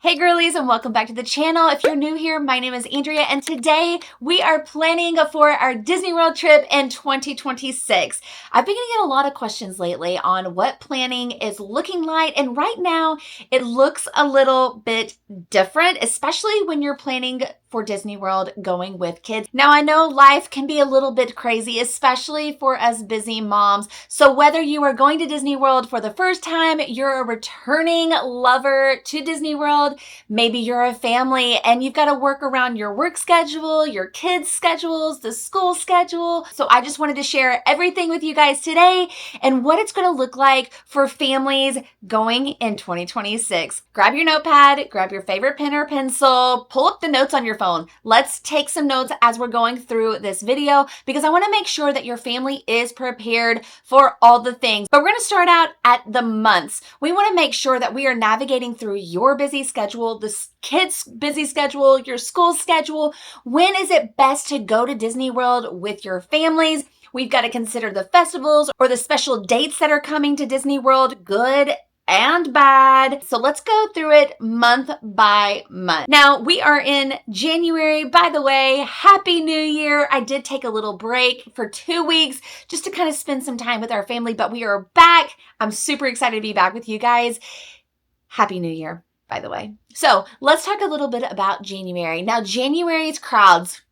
Hey girlies, and welcome back to the channel. If you're new here, my name is Andrea and today we are planning for our Disney World trip in 2026. I've been getting a lot of questions lately on what planning is looking like, and right now it looks a little bit different, especially when you're planning for Disney World going with kids. Now I know life can be a little bit crazy, especially for us busy moms. So whether you are going to Disney World for the first time, you're a returning lover to Disney World, maybe you're a family and you've got to work around your work schedule, your kids' schedules, the school schedule. So I just wanted to share everything with you guys today and what it's going to look like for families going in 2026. Grab your notepad, grab your favorite pen or pencil, pull up the notes on your phone. Let's take some notes as we're going through this video because I want to make sure that your family is prepared for all the things. But we're going to start out at the months. We want to make sure that we are navigating through your busy schedule, the kids' busy schedule, your school schedule. When is it best to go to Disney World with your families? We've got to consider the festivals or the special dates that are coming to Disney World, good and bad. So let's go through it month by month. Now we are in January. By the way, Happy New Year. I did take a little break for 2 weeks just to kind of spend some time with our family, but we are back. I'm super excited to be back with you guys. Happy New Year, by the way. So let's talk a little bit about January. Now January's crowds,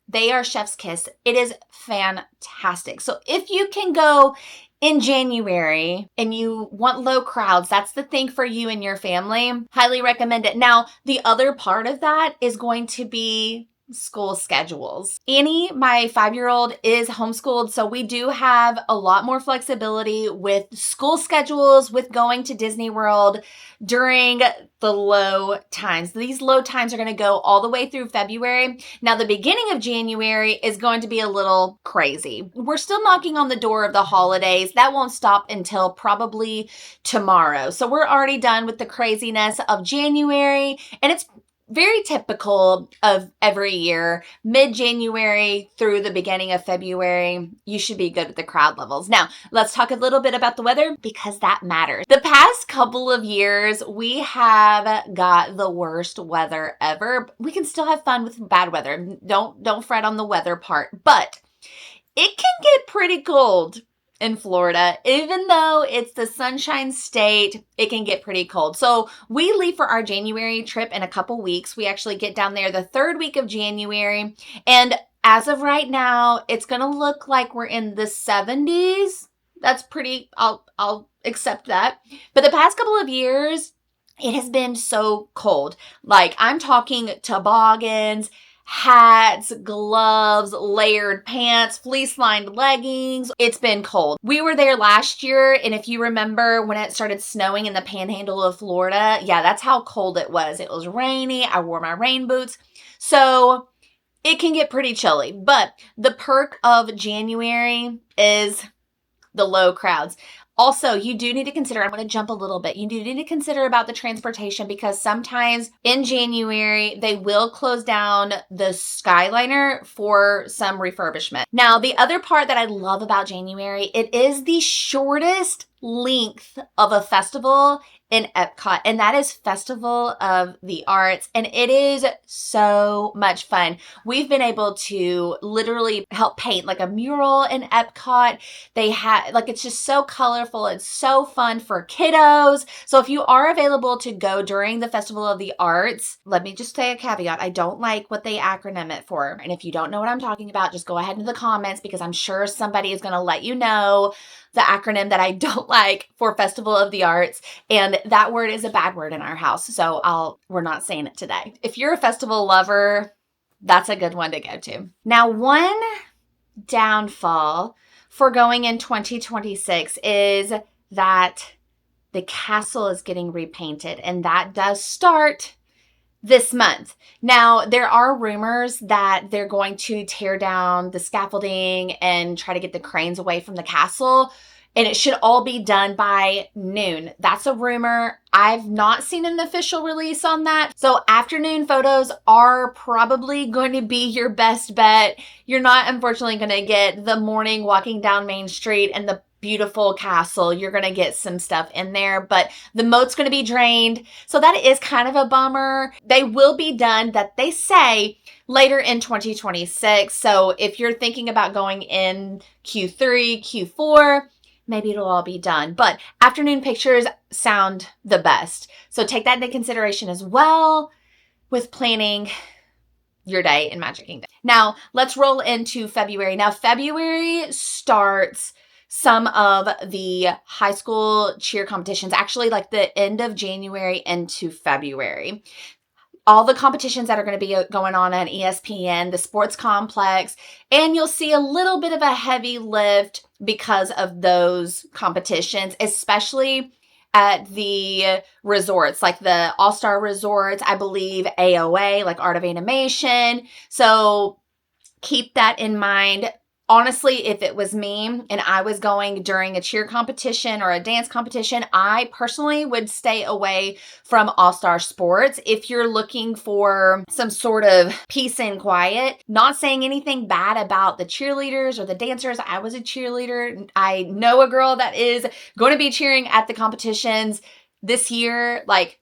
they are chef's kiss. It is fantastic. So if you can go in January and you want low crowds, that's the thing for you and your family. Highly recommend it. Now, the other part of that is going to be school schedules. Annie, my 5-year-old, is homeschooled, so we do have a lot more flexibility with school schedules, with going to Disney World during the low times. These low times are going to go all the way through February. Now, the beginning of January is going to be a little crazy. We're still knocking on the door of the holidays. That won't stop until probably tomorrow. So we're already done with the craziness of January, and it's very typical of every year, mid-January through the beginning of February, you should be good with the crowd levels. Now, let's talk a little bit about the weather because that matters. The past couple of years, we have got the worst weather ever. We can still have fun with bad weather. Don't fret on the weather part, but it can get pretty cold in Florida. Even though it's the Sunshine State, it can get pretty cold. So we leave for our January trip in a couple weeks. We actually get down there the 3rd week of January. And as of right now, it's going to look like we're in the 70s. That's pretty, I'll accept that. But the past couple of years, it has been so cold. Like I'm talking toboggans, hats, gloves, layered pants, fleece-lined leggings. It's been cold. We were there last year, and if you remember when it started snowing in the panhandle of Florida, yeah, that's how cold it was. It was rainy. I wore my rain boots. So it can get pretty chilly, but the perk of January is the low crowds. Also, you do need to consider, I'm going to jump a little bit. You do need to consider about the transportation because sometimes in January, they will close down the Skyliner for some refurbishment. Now, the other part that I love about January, it is the shortest length of a festival in Epcot, and that is Festival of the Arts, and it is so much fun. We've been able to literally help paint like a mural in Epcot. They have, like, it's just so colorful. It's so fun for kiddos. So if you are available to go during the Festival of the Arts, let me just say a caveat. I don't like what they acronym it for. And if you don't know what I'm talking about, just go ahead in the comments because I'm sure somebody is going to let you know the acronym that I don't like for Festival of the Arts. And that word is a bad word in our house. So we're not saying it today. If you're a festival lover, that's a good one to go to. Now, one downfall for going in 2026 is that the castle is getting repainted, and that does start this month. Now, there are rumors that they're going to tear down the scaffolding and try to get the cranes away from the castle, and it should all be done by noon. That's a rumor. I've not seen an official release on that. So afternoon photos are probably going to be your best bet. You're not, unfortunately, going to get the morning walking down Main Street and the beautiful castle. You're going to get some stuff in there, but the moat's going to be drained. So that is kind of a bummer. They will be done, that they say, later in 2026. So if you're thinking about going in Q3, Q4, maybe it'll all be done. But afternoon pictures sound the best. So take that into consideration as well with planning your day in Magic Kingdom. Now, let's roll into February. Now, February starts some of the high school cheer competitions, actually like the end of January into February. All the competitions that are going to be going on ESPN, the sports complex, and you'll see a little bit of a heavy lift because of those competitions, especially at the resorts, like the All-Star resorts, I believe AOA, like Art of Animation. So keep that in mind. Honestly, if it was me and I was going during a cheer competition or a dance competition, I personally would stay away from All-Star Sports. If you're looking for some sort of peace and quiet, not saying anything bad about the cheerleaders or the dancers. I was a cheerleader. I know a girl that is going to be cheering at the competitions this year. Like,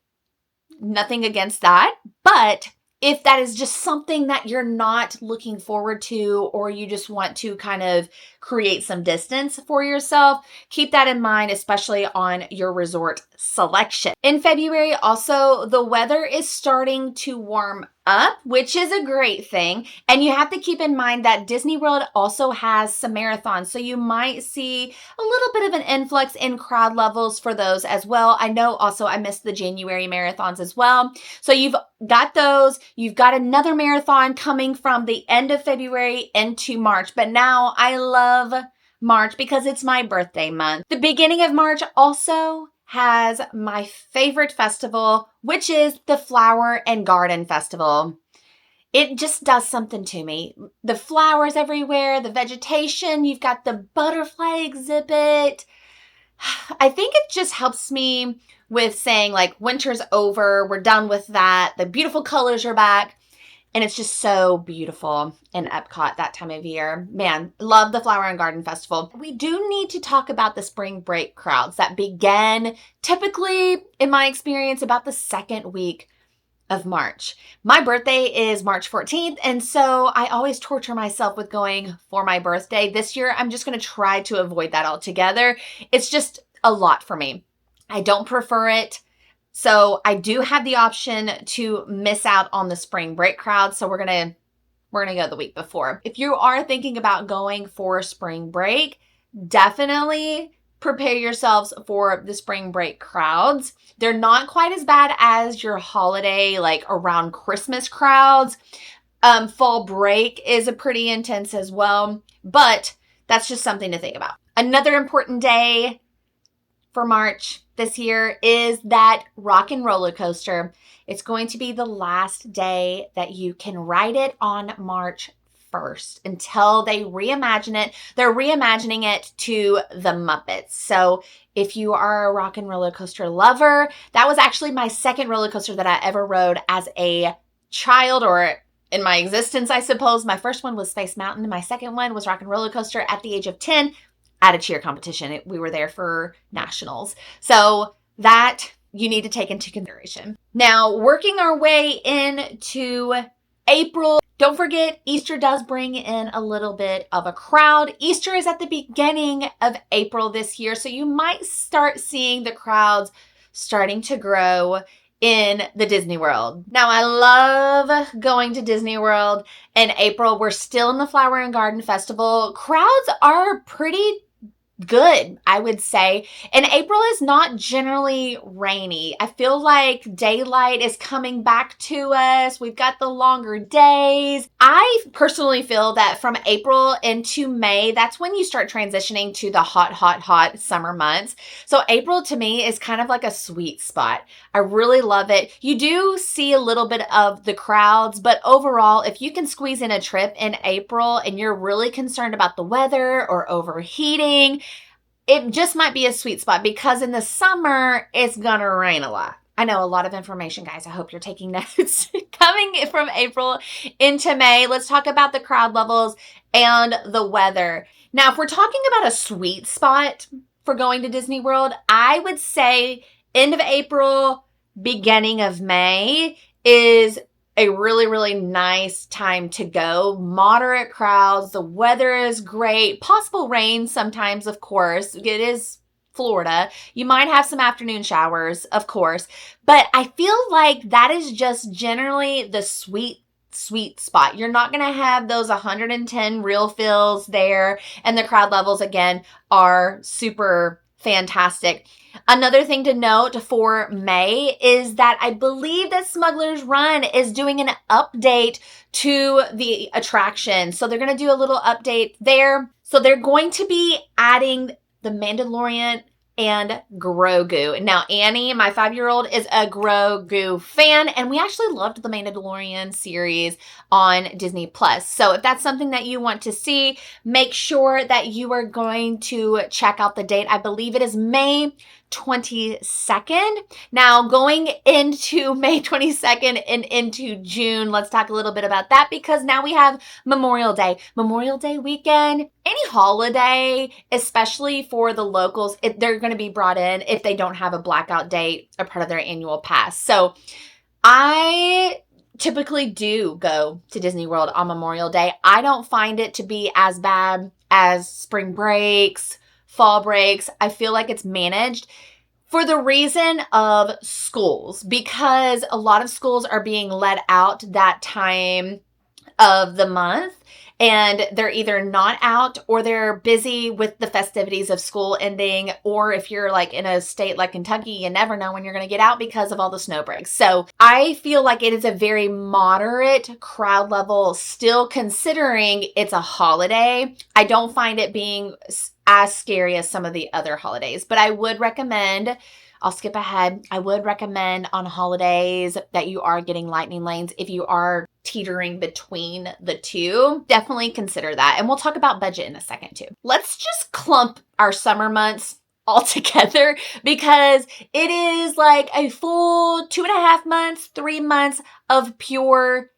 nothing against that. But if that is just something that you're not looking forward to, or you just want to kind of create some distance for yourself, keep that in mind, especially on your resort selection. In February, also, the weather is starting to warm up, which is a great thing. And you have to keep in mind that Disney World also has some marathons. So you might see a little bit of an influx in crowd levels for those as well. I know also I missed the January marathons as well. So you've got those. You've got another marathon coming from the end of February into March. But now I love March because it's my birthday month. The beginning of March also has my favorite festival, which is the Flower and Garden Festival. It just does something to me. The flowers everywhere, the vegetation, you've got the butterfly exhibit. I think it just helps me with saying, like, winter's over, we're done with that, the beautiful colors are back. And it's just so beautiful in Epcot that time of year. Man, love the Flower and Garden Festival. We do need to talk about the spring break crowds that begin typically, in my experience, about the second week of March. My birthday is March 14th, and so I always torture myself with going for my birthday. This year, I'm just going to try to avoid that altogether. It's just a lot for me. I don't prefer it. So I do have the option to miss out on the spring break crowd. So we're gonna go the week before. If you are thinking about going for spring break, definitely prepare yourselves for the spring break crowds. They're not quite as bad as your holiday, like around Christmas crowds. Fall break is a pretty intense as well, but that's just something to think about. Another important day for March this year is that Rock and Roller Coaster. It's going to be the last day that you can ride it on March 1st until they reimagine it. They're reimagining it to the Muppets. So if you are a Rock and Roller Coaster lover, that was actually my second roller coaster that I ever rode as a child, or in my existence, I suppose. My first one was Space Mountain. My second one was Rock and Roller Coaster at the age of 10. At a cheer competition. We were there for nationals. So that you need to take into consideration. Now, working our way into April, don't forget, Easter does bring in a little bit of a crowd. Easter is at the beginning of April this year, so you might start seeing the crowds starting to grow in the Disney World. Now, I love going to Disney World in April. We're still in the Flower and Garden Festival. Crowds are pretty good, I would say. And April is not generally rainy. I feel like daylight is coming back to us. We've got the longer days. I personally feel that from April into May, that's when you start transitioning to the hot summer months. So April to me is kind of like a sweet spot. I really love it. You do see a little bit of the crowds, but overall, if you can squeeze in a trip in April and you're really concerned about the weather or overheating, it just might be a sweet spot, because in the summer, it's gonna rain a lot. I know, a lot of information, guys. I hope you're taking notes. Coming from April into May, let's talk about the crowd levels and the weather. Now, if we're talking about a sweet spot for going to Disney World, I would say end of April, beginning of May is a really, really nice time to go. Moderate crowds, the weather is great, possible rain sometimes, of course. It is Florida. You might have some afternoon showers, of course, but I feel like that is just generally the sweet spot. You're not going to have those 110 real fills there, and the crowd levels again are super fantastic. Another thing to note for May is that I believe that Smuggler's Run is doing an update to the attraction. So they're going to do a little update there. So they're going to be adding the Mandalorian and Grogu. Now, Annie, my 5-year-old, is a Grogu fan, and we actually loved the Mandalorian series on Disney Plus. So if that's something that you want to see, make sure that you are going to check out the date. I believe it is May 22nd. Now, going into May 22nd and into June, let's talk a little bit about that because now we have Memorial Day. Memorial Day weekend, any holiday, especially for the locals, they're going to be brought in if they don't have a blackout date or part of their annual pass. So I typically do go to Disney World on Memorial Day. I don't find it to be as bad as spring breaks, fall breaks. I feel like it's managed for the reason of schools, because a lot of schools are being let out that time of the month, and they're either not out or they're busy with the festivities of school ending. Or if you're like in a state like Kentucky, you never know when you're going to get out because of all the snow breaks. So I feel like it is a very moderate crowd level still, considering it's a holiday. I don't find it being as scary as some of the other holidays, but I would recommend, I'll skip ahead. I would recommend on holidays that you are getting lightning lanes. If you are teetering between the two, definitely consider that. And we'll talk about budget in a second too. Let's just clump our summer months all together because it is like a full 2.5 months, 3 months of pure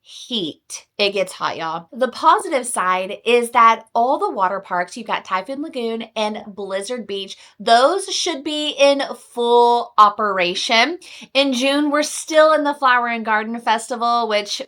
heat. It gets hot, y'all. The positive side is that all the water parks, you've got Typhoon Lagoon and Blizzard Beach, those should be in full operation. In June, we're still in the Flower and Garden Festival, which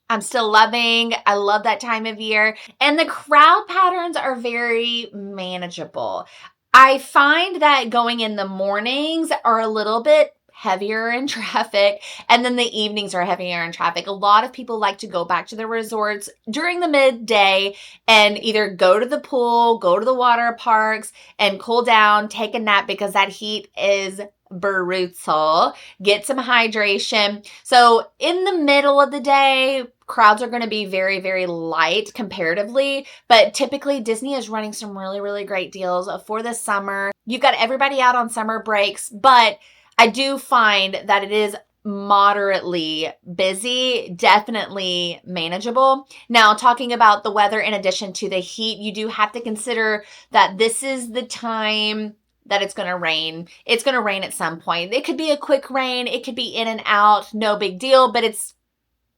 I'm still loving. I love that time of year. And the crowd patterns are very manageable. I find that going in the mornings are a little bit heavier in traffic, and then the evenings are heavier in traffic. A lot of people like to go back to the resorts during the midday and either go to the pool, go to the water parks, and cool down, take a nap because that heat is brutal. Get some hydration. So in the middle of the day, crowds are going to be very, very light comparatively, but typically Disney is running some really, really great deals for the summer. You've got everybody out on summer breaks, but I do find that it is moderately busy, definitely manageable. Now, talking about the weather in addition to the heat, you do have to consider that this is the time that it's going to rain. It's going to rain at some point. It could be a quick rain. It could be in and out. No big deal, but it's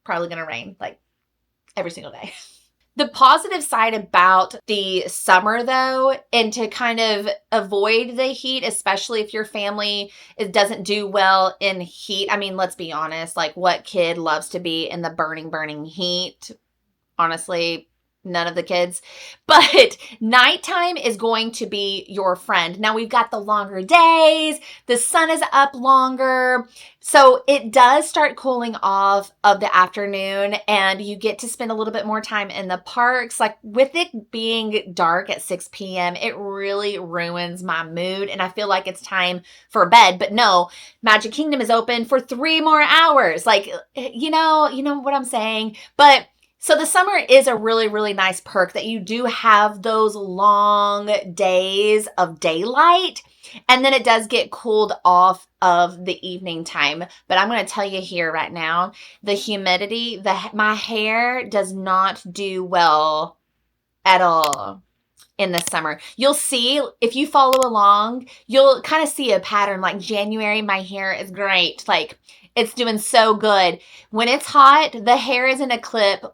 probably going to rain like every single day. The positive side about the summer, though, and to kind of avoid the heat, especially if your family doesn't do well in heat. I mean, let's be honest, like what kid loves to be in the burning, burning heat? Honestly, none of the kids. But nighttime is going to be your friend. Now we've got the longer days, the sun is up longer, so it does start cooling off of the afternoon and you get to spend a little bit more time in the parks. Like with it being dark at 6 p.m., it really ruins my mood and I feel like it's time for bed. But no, Magic Kingdom is open for 3 more hours. Like, you know what I'm saying? But so the summer is a really, really nice perk that you do have those long days of daylight, and then it does get cooled off of the evening time. But I'm going to tell you here right now, the humidity, my hair does not do well at all in the summer. You'll see, if you follow along, you'll kind of see a pattern. Like January, my hair is great. Like it's doing so good. When it's hot, the hair is in a clip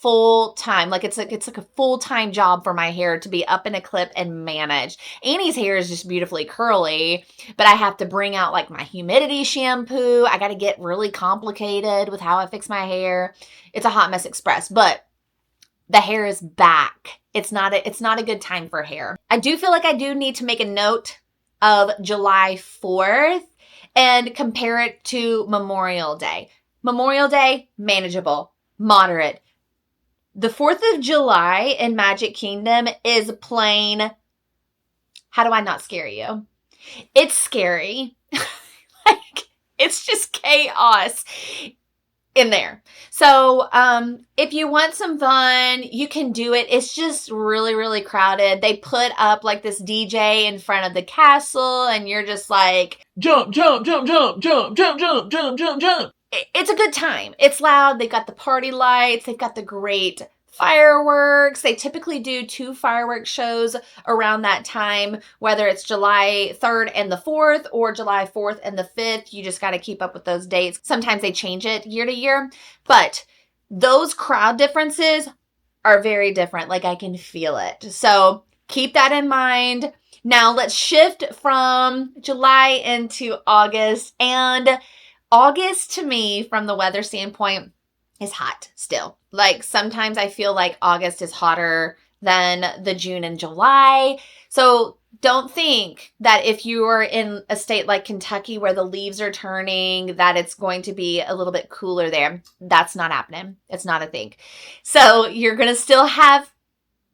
full time. Like it's like a full-time job for my hair to be up in a clip and managed. Annie's hair is just beautifully curly, but I have to bring out like my humidity shampoo. I got to get really complicated with how I fix my hair. It's a hot mess express, but the hair is back. It's not a good time for hair. I do feel like I do need to make a note of July 4th and compare it to Memorial Day. Memorial Day, manageable, moderate. The 4th of July in Magic Kingdom is plain, how do I not scare you? It's scary. Like, it's just chaos in there. So if you want some fun, you can do it. It's just really, really crowded. They put up like this DJ in front of the castle and you're just like, jump, jump, jump, jump, jump, jump, jump, jump, jump, jump. It's a good time. It's loud. They've got the party lights. They've got the great fireworks. They typically do 2 fireworks shows around that time, whether it's July 3rd and the 4th or July 4th and the 5th. You just got to keep up with those dates. Sometimes they change it year to year, but those crowd differences are very different. Like I can feel it. So keep that in mind. Now let's shift from July into August. And August to me, from the weather standpoint, is hot still. Like sometimes I feel like August is hotter than the June and July. So don't think that if you are in a state like Kentucky where the leaves are turning, that it's going to be a little bit cooler there. That's not happening. It's not a thing. So you're going to still have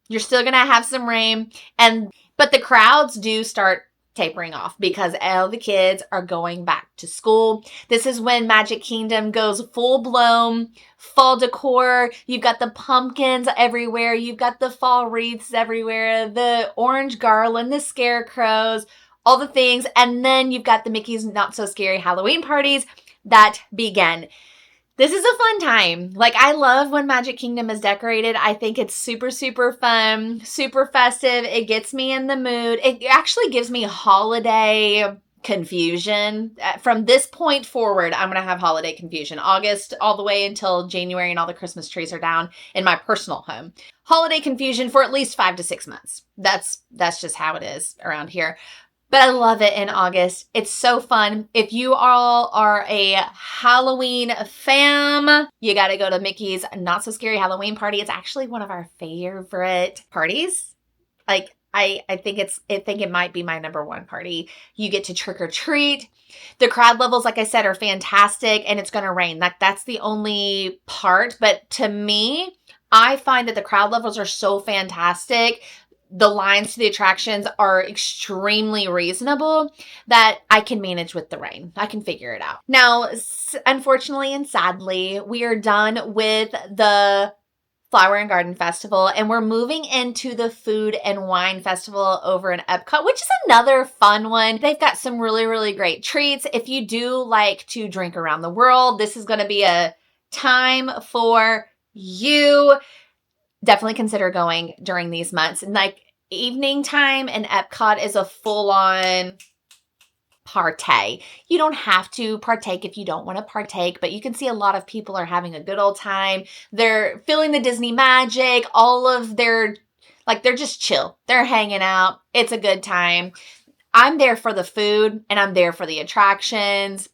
some rain, but the crowds do start tapering off because all the kids are going back to school. This is when Magic Kingdom goes full blown fall decor. You've got the pumpkins everywhere. You've got the fall wreaths everywhere, the orange garland, the scarecrows, all the things. And then you've got the Mickey's Not So Scary Halloween parties that begin. This is a fun time. Like, I love when Magic Kingdom is decorated. I think it's super, super fun, super festive. It gets me in the mood. It actually gives me holiday confusion. From this point forward, I'm going to have holiday confusion. August all the way until January and all the Christmas trees are down in my personal home. Holiday confusion for at least 5 to 6 months. That's just how it is around here. But I love it in August. It's so fun. If you all are a Halloween fam, you got to go to Mickey's Not So Scary Halloween party. It's actually one of our favorite parties. Like, I think it might be my number one party. You get to trick or treat. The crowd levels, like I said, are fantastic, and it's going to rain. That's the only part. But to me, I find that the crowd levels are so fantastic. The lines to the attractions are extremely reasonable that I can manage with the rain. I can figure it out. Now, unfortunately and sadly, we are done with the Flower and Garden Festival, and we're moving into the Food and Wine Festival over in Epcot, which is another fun one. They've got some really, really great treats. If you do like to drink around the world, this is going to be a time for you. Definitely consider going during these months. And like evening time in Epcot is a full-on partay. You don't have to partake if you don't want to partake, but you can see a lot of people are having a good old time. They're feeling the Disney magic. They're just chill. They're hanging out. It's a good time. I'm there for the food and I'm there for the attractions.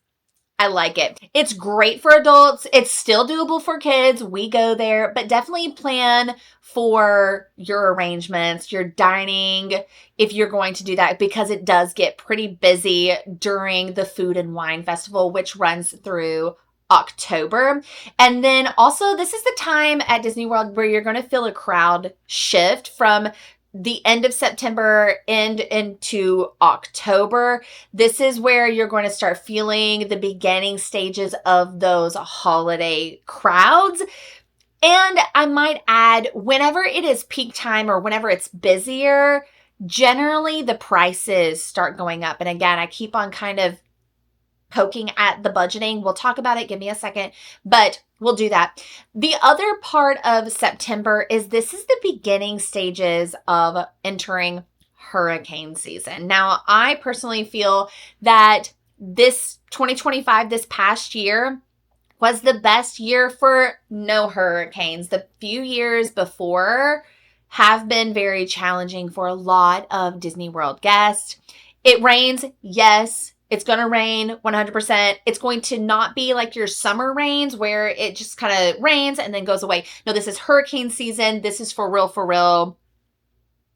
I like it. It's great for adults. It's still doable for kids. We go there, but definitely plan for your arrangements, your dining, if you're going to do that, because it does get pretty busy during the Food and Wine Festival, which runs through October. And then also, this is the time at Disney World where you're going to feel a crowd shift from the end of September into October. This is where you're going to start feeling the beginning stages of those holiday crowds. And I might add, whenever it is peak time or whenever it's busier, generally the prices start going up. And again, I keep on kind of poking at the budgeting. We'll talk about it. Give me a second, but we'll do that. The other part of September is this is the beginning stages of entering hurricane season. Now, I personally feel that this 2025, this past year, Was the best year for no hurricanes. The few years before have been very challenging for a lot of Disney World guests. It rains, yes. It's going to rain 100%. It's going to not be like your summer rains where it just kind of rains and then goes away. No, this is hurricane season. This is for real,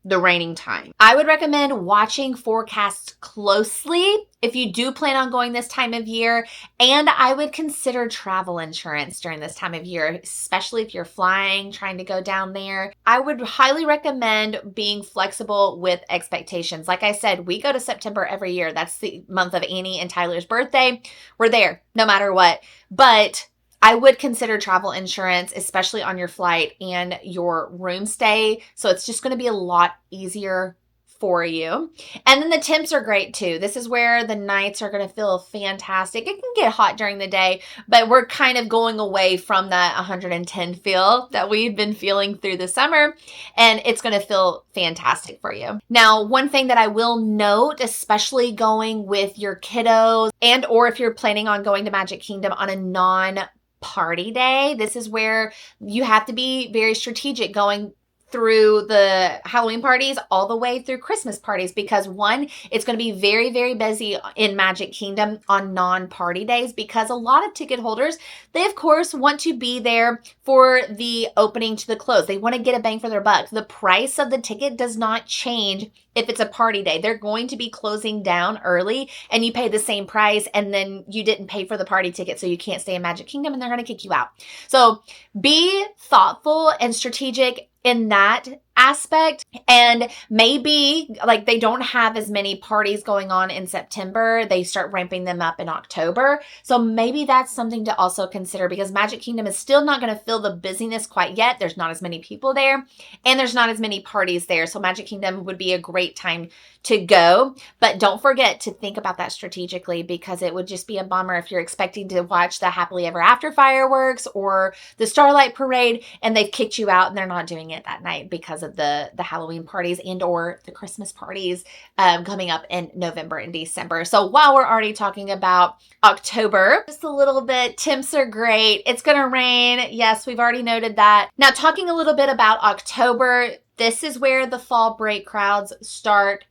the raining time. I would recommend watching forecasts closely if you do plan on going this time of year, and I would consider travel insurance during this time of year, especially if you're flying, trying to go down there. I would highly recommend being flexible with expectations. Like I said, we go to September every year. That's the month of Annie and Tyler's birthday. We're there no matter what. But I would consider travel insurance, especially on your flight and your room stay. So it's just going to be a lot easier for you. And then the temps are great too. This is where the nights are going to feel fantastic. It can get hot during the day, but we're kind of going away from that 110 feel that we've been feeling through the summer, and it's going to feel fantastic for you. Now, one thing that I will note, especially going with your kiddos and or if you're planning on going to Magic Kingdom on a non-party day, this is where you have to be very strategic going through the Halloween parties all the way through Christmas parties, because one, it's going to be very busy in Magic Kingdom on non-party days, because a lot of ticket holders, they of course want to be there for the opening to the close. They want to get a bang for their buck. The price of the ticket does not change if it's a party day. They're going to be closing down early and you pay the same price, and then you didn't pay for the party ticket, so you can't stay in Magic Kingdom and they're going to kick you out. So be thoughtful and strategic in that aspect. And maybe like they don't have as many parties going on in September. They start ramping them up in October. So maybe that's something to also consider, because Magic Kingdom is still not going to feel the busyness quite yet. There's not as many people there and there's not as many parties there. So Magic Kingdom would be a great time to go. But don't forget to think about that strategically, because it would just be a bummer if you're expecting to watch the Happily Ever After fireworks or the Starlight Parade and they've kicked you out and they're not doing it that night because of the Halloween parties and or the Christmas parties coming up in November and December. So while we're already talking about October, just a little bit, temps are great. It's going to rain. Yes, we've already noted that. Now, talking a little bit about October, this is where the fall break crowds start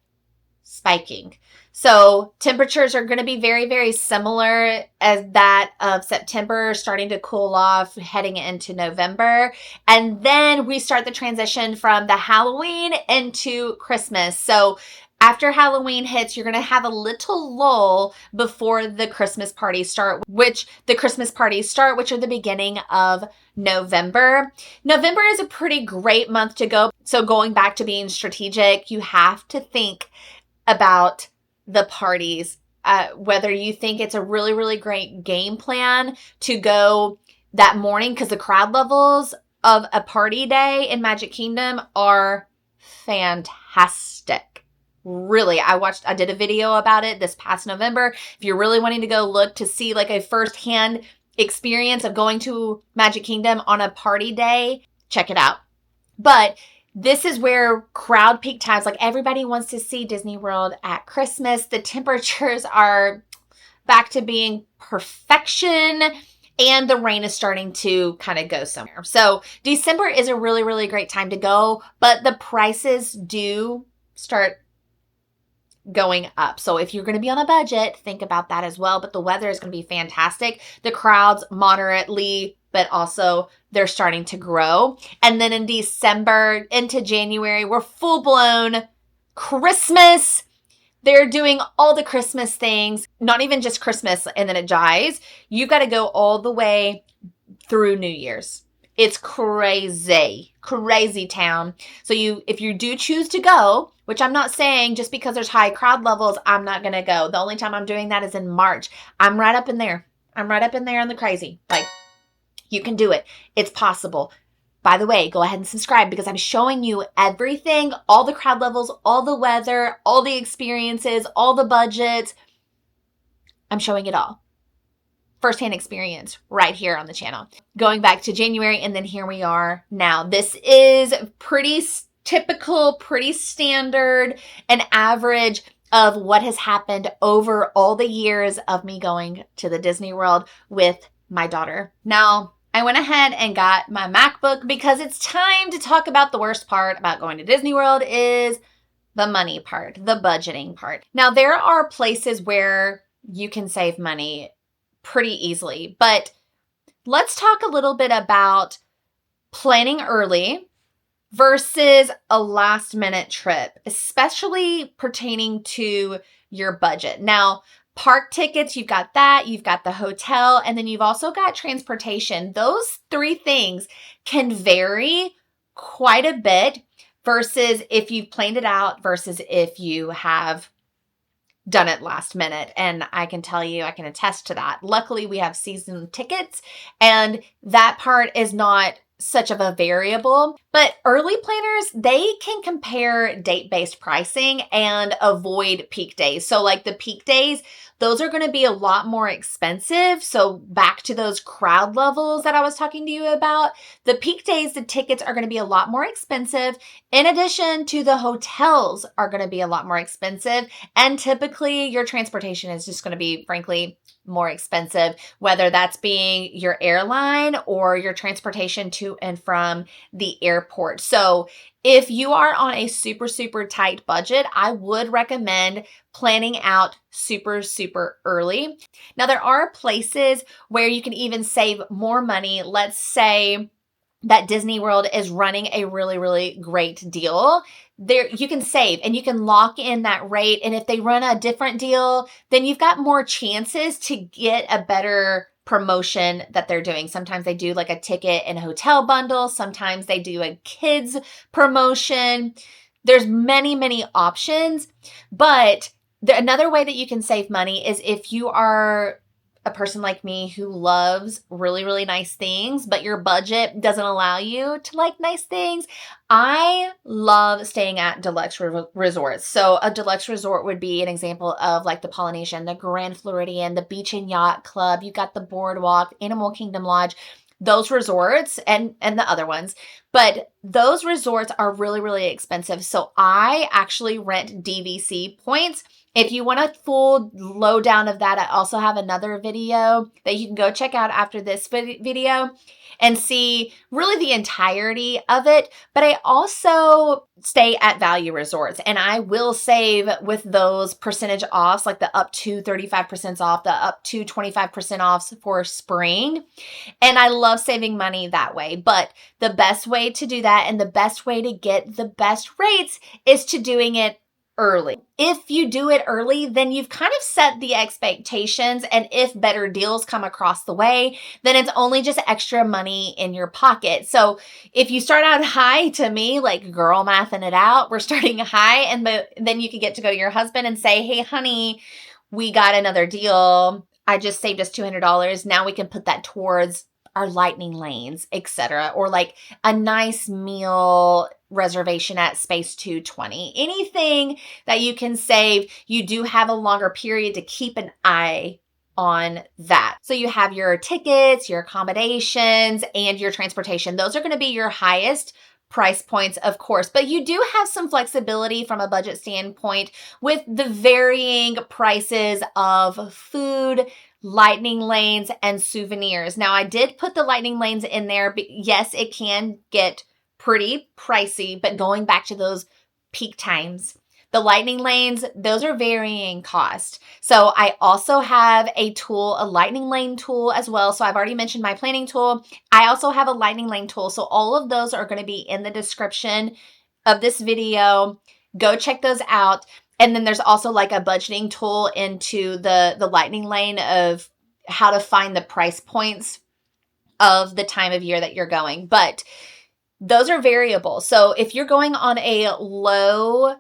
spiking. So temperatures are going to be very similar as that of September, starting to cool off heading into November. And then we start the transition from the Halloween into Christmas. So after Halloween hits, you're going to have a little lull before the Christmas parties start, which are the beginning of November. November is a pretty great month to go. So going back to being strategic, you have to think about the parties, whether you think it's a really great game plan to go that morning, because the crowd levels of a party day in Magic Kingdom are fantastic. Really, I did a video about it this past November. If you're really wanting to go look to see like a firsthand experience of going to Magic Kingdom on a party day, check it out. But this is where crowd peak times, like everybody wants to see Disney World at Christmas. The temperatures are back to being perfection and the rain is starting to kind of go somewhere. So December is a really great time to go, but the prices do start going up. So if you're going to be on a budget, think about that as well. But the weather is going to be fantastic. The crowds moderately, but also they're starting to grow. And then in December into January, we're full blown Christmas. They're doing all the Christmas things, not even just Christmas and then it dies. You've got to go all the way through New Year's. It's crazy town. So if you do choose to go, which I'm not saying just because there's high crowd levels, I'm not going to go. The only time I'm doing that is in March. I'm right up in there. I'm right up in there on the crazy. Like, you can do it. It's possible. By the way, go ahead and subscribe, because I'm showing you everything, all the crowd levels, all the weather, all the experiences, all the budgets. I'm showing it all. Firsthand experience right here on the channel. Going back to January, and then here we are now. This is pretty typical, pretty standard, an average of what has happened over all the years of me going to the Disney World with my daughter. Now, I went ahead and got my MacBook because it's time to talk about the worst part about going to Disney World is the money part, the budgeting part. Now, there are places where you can save money pretty easily, but let's talk a little bit about planning early versus a last minute trip, especially pertaining to your budget. Now, park tickets, you've got that, you've got the hotel, and then you've also got transportation. Those three things can vary quite a bit versus if you've planned it out versus if you have done it last minute. And I can tell you, I can attest to that. Luckily, we have season tickets, and that part is not such of a variable. But early planners, they can compare date-based pricing and avoid peak days. So like the peak days, those are going to be a lot more expensive. So back to those crowd levels that I was talking to you about, the peak days, the tickets are going to be a lot more expensive. In addition to the hotels are going to be a lot more expensive. And typically your transportation is just going to be, frankly, more expensive, whether that's being your airline or your transportation to and from the airport. So if you are on a super, super tight budget, I would recommend planning out super, super early. Now, there are places where you can even save more money. Let's say that Disney World is running a really, really great deal. There, you can save and you can lock in that rate. And if they run a different deal, then you've got more chances to get a better promotion that they're doing. Sometimes they do like a ticket and hotel bundle. Sometimes they do a kids promotion. There's many, many options. But another way that you can save money is if you are a person like me who loves really, really nice things, but your budget doesn't allow you to like nice things. I love staying at deluxe resorts. So a deluxe resort would be an example of like the Polynesian, the Grand Floridian, the Beach and Yacht Club. You got the Boardwalk, Animal Kingdom Lodge, those resorts and the other ones. But those resorts are really, really expensive. So I actually rent DVC points. If you want a full lowdown of that, I also have another video that you can go check out after this video and see really the entirety of it. But I also stay at value resorts and I will save with those percentage offs, like the up to 35% off, the up to 25% off for spring. And I love saving money that way. But the best way to do that and the best way to get the best rates is to doing it early. If you do it early, then you've kind of set the expectations. And if better deals come across the way, then it's only just extra money in your pocket. So if you start out high, to me, like girl mathing it out, we're starting high. And then you can get to go to your husband and say, hey, honey, we got another deal. I just saved us $200. Now we can put that towards our lightning lanes, etc. Or like a nice meal reservation at Space 220. Anything that you can save, you do have a longer period to keep an eye on that. So you have your tickets, your accommodations, and your transportation. Those are going to be your highest price points, of course, but you do have some flexibility from a budget standpoint with the varying prices of food, lightning lanes, and souvenirs. Now, I did put the lightning lanes in there, but yes, it can get pretty pricey, but going back to those peak times, the lightning lanes, those are varying cost. So I also have a tool, a lightning lane tool as well. So I've already mentioned my planning tool. I also have a lightning lane tool. So all of those are going to be in the description of this video. Go check those out. And then there's also like a budgeting tool into the lightning lane of how to find the price points of the time of year that you're going. But those are variable. So if you're going on a low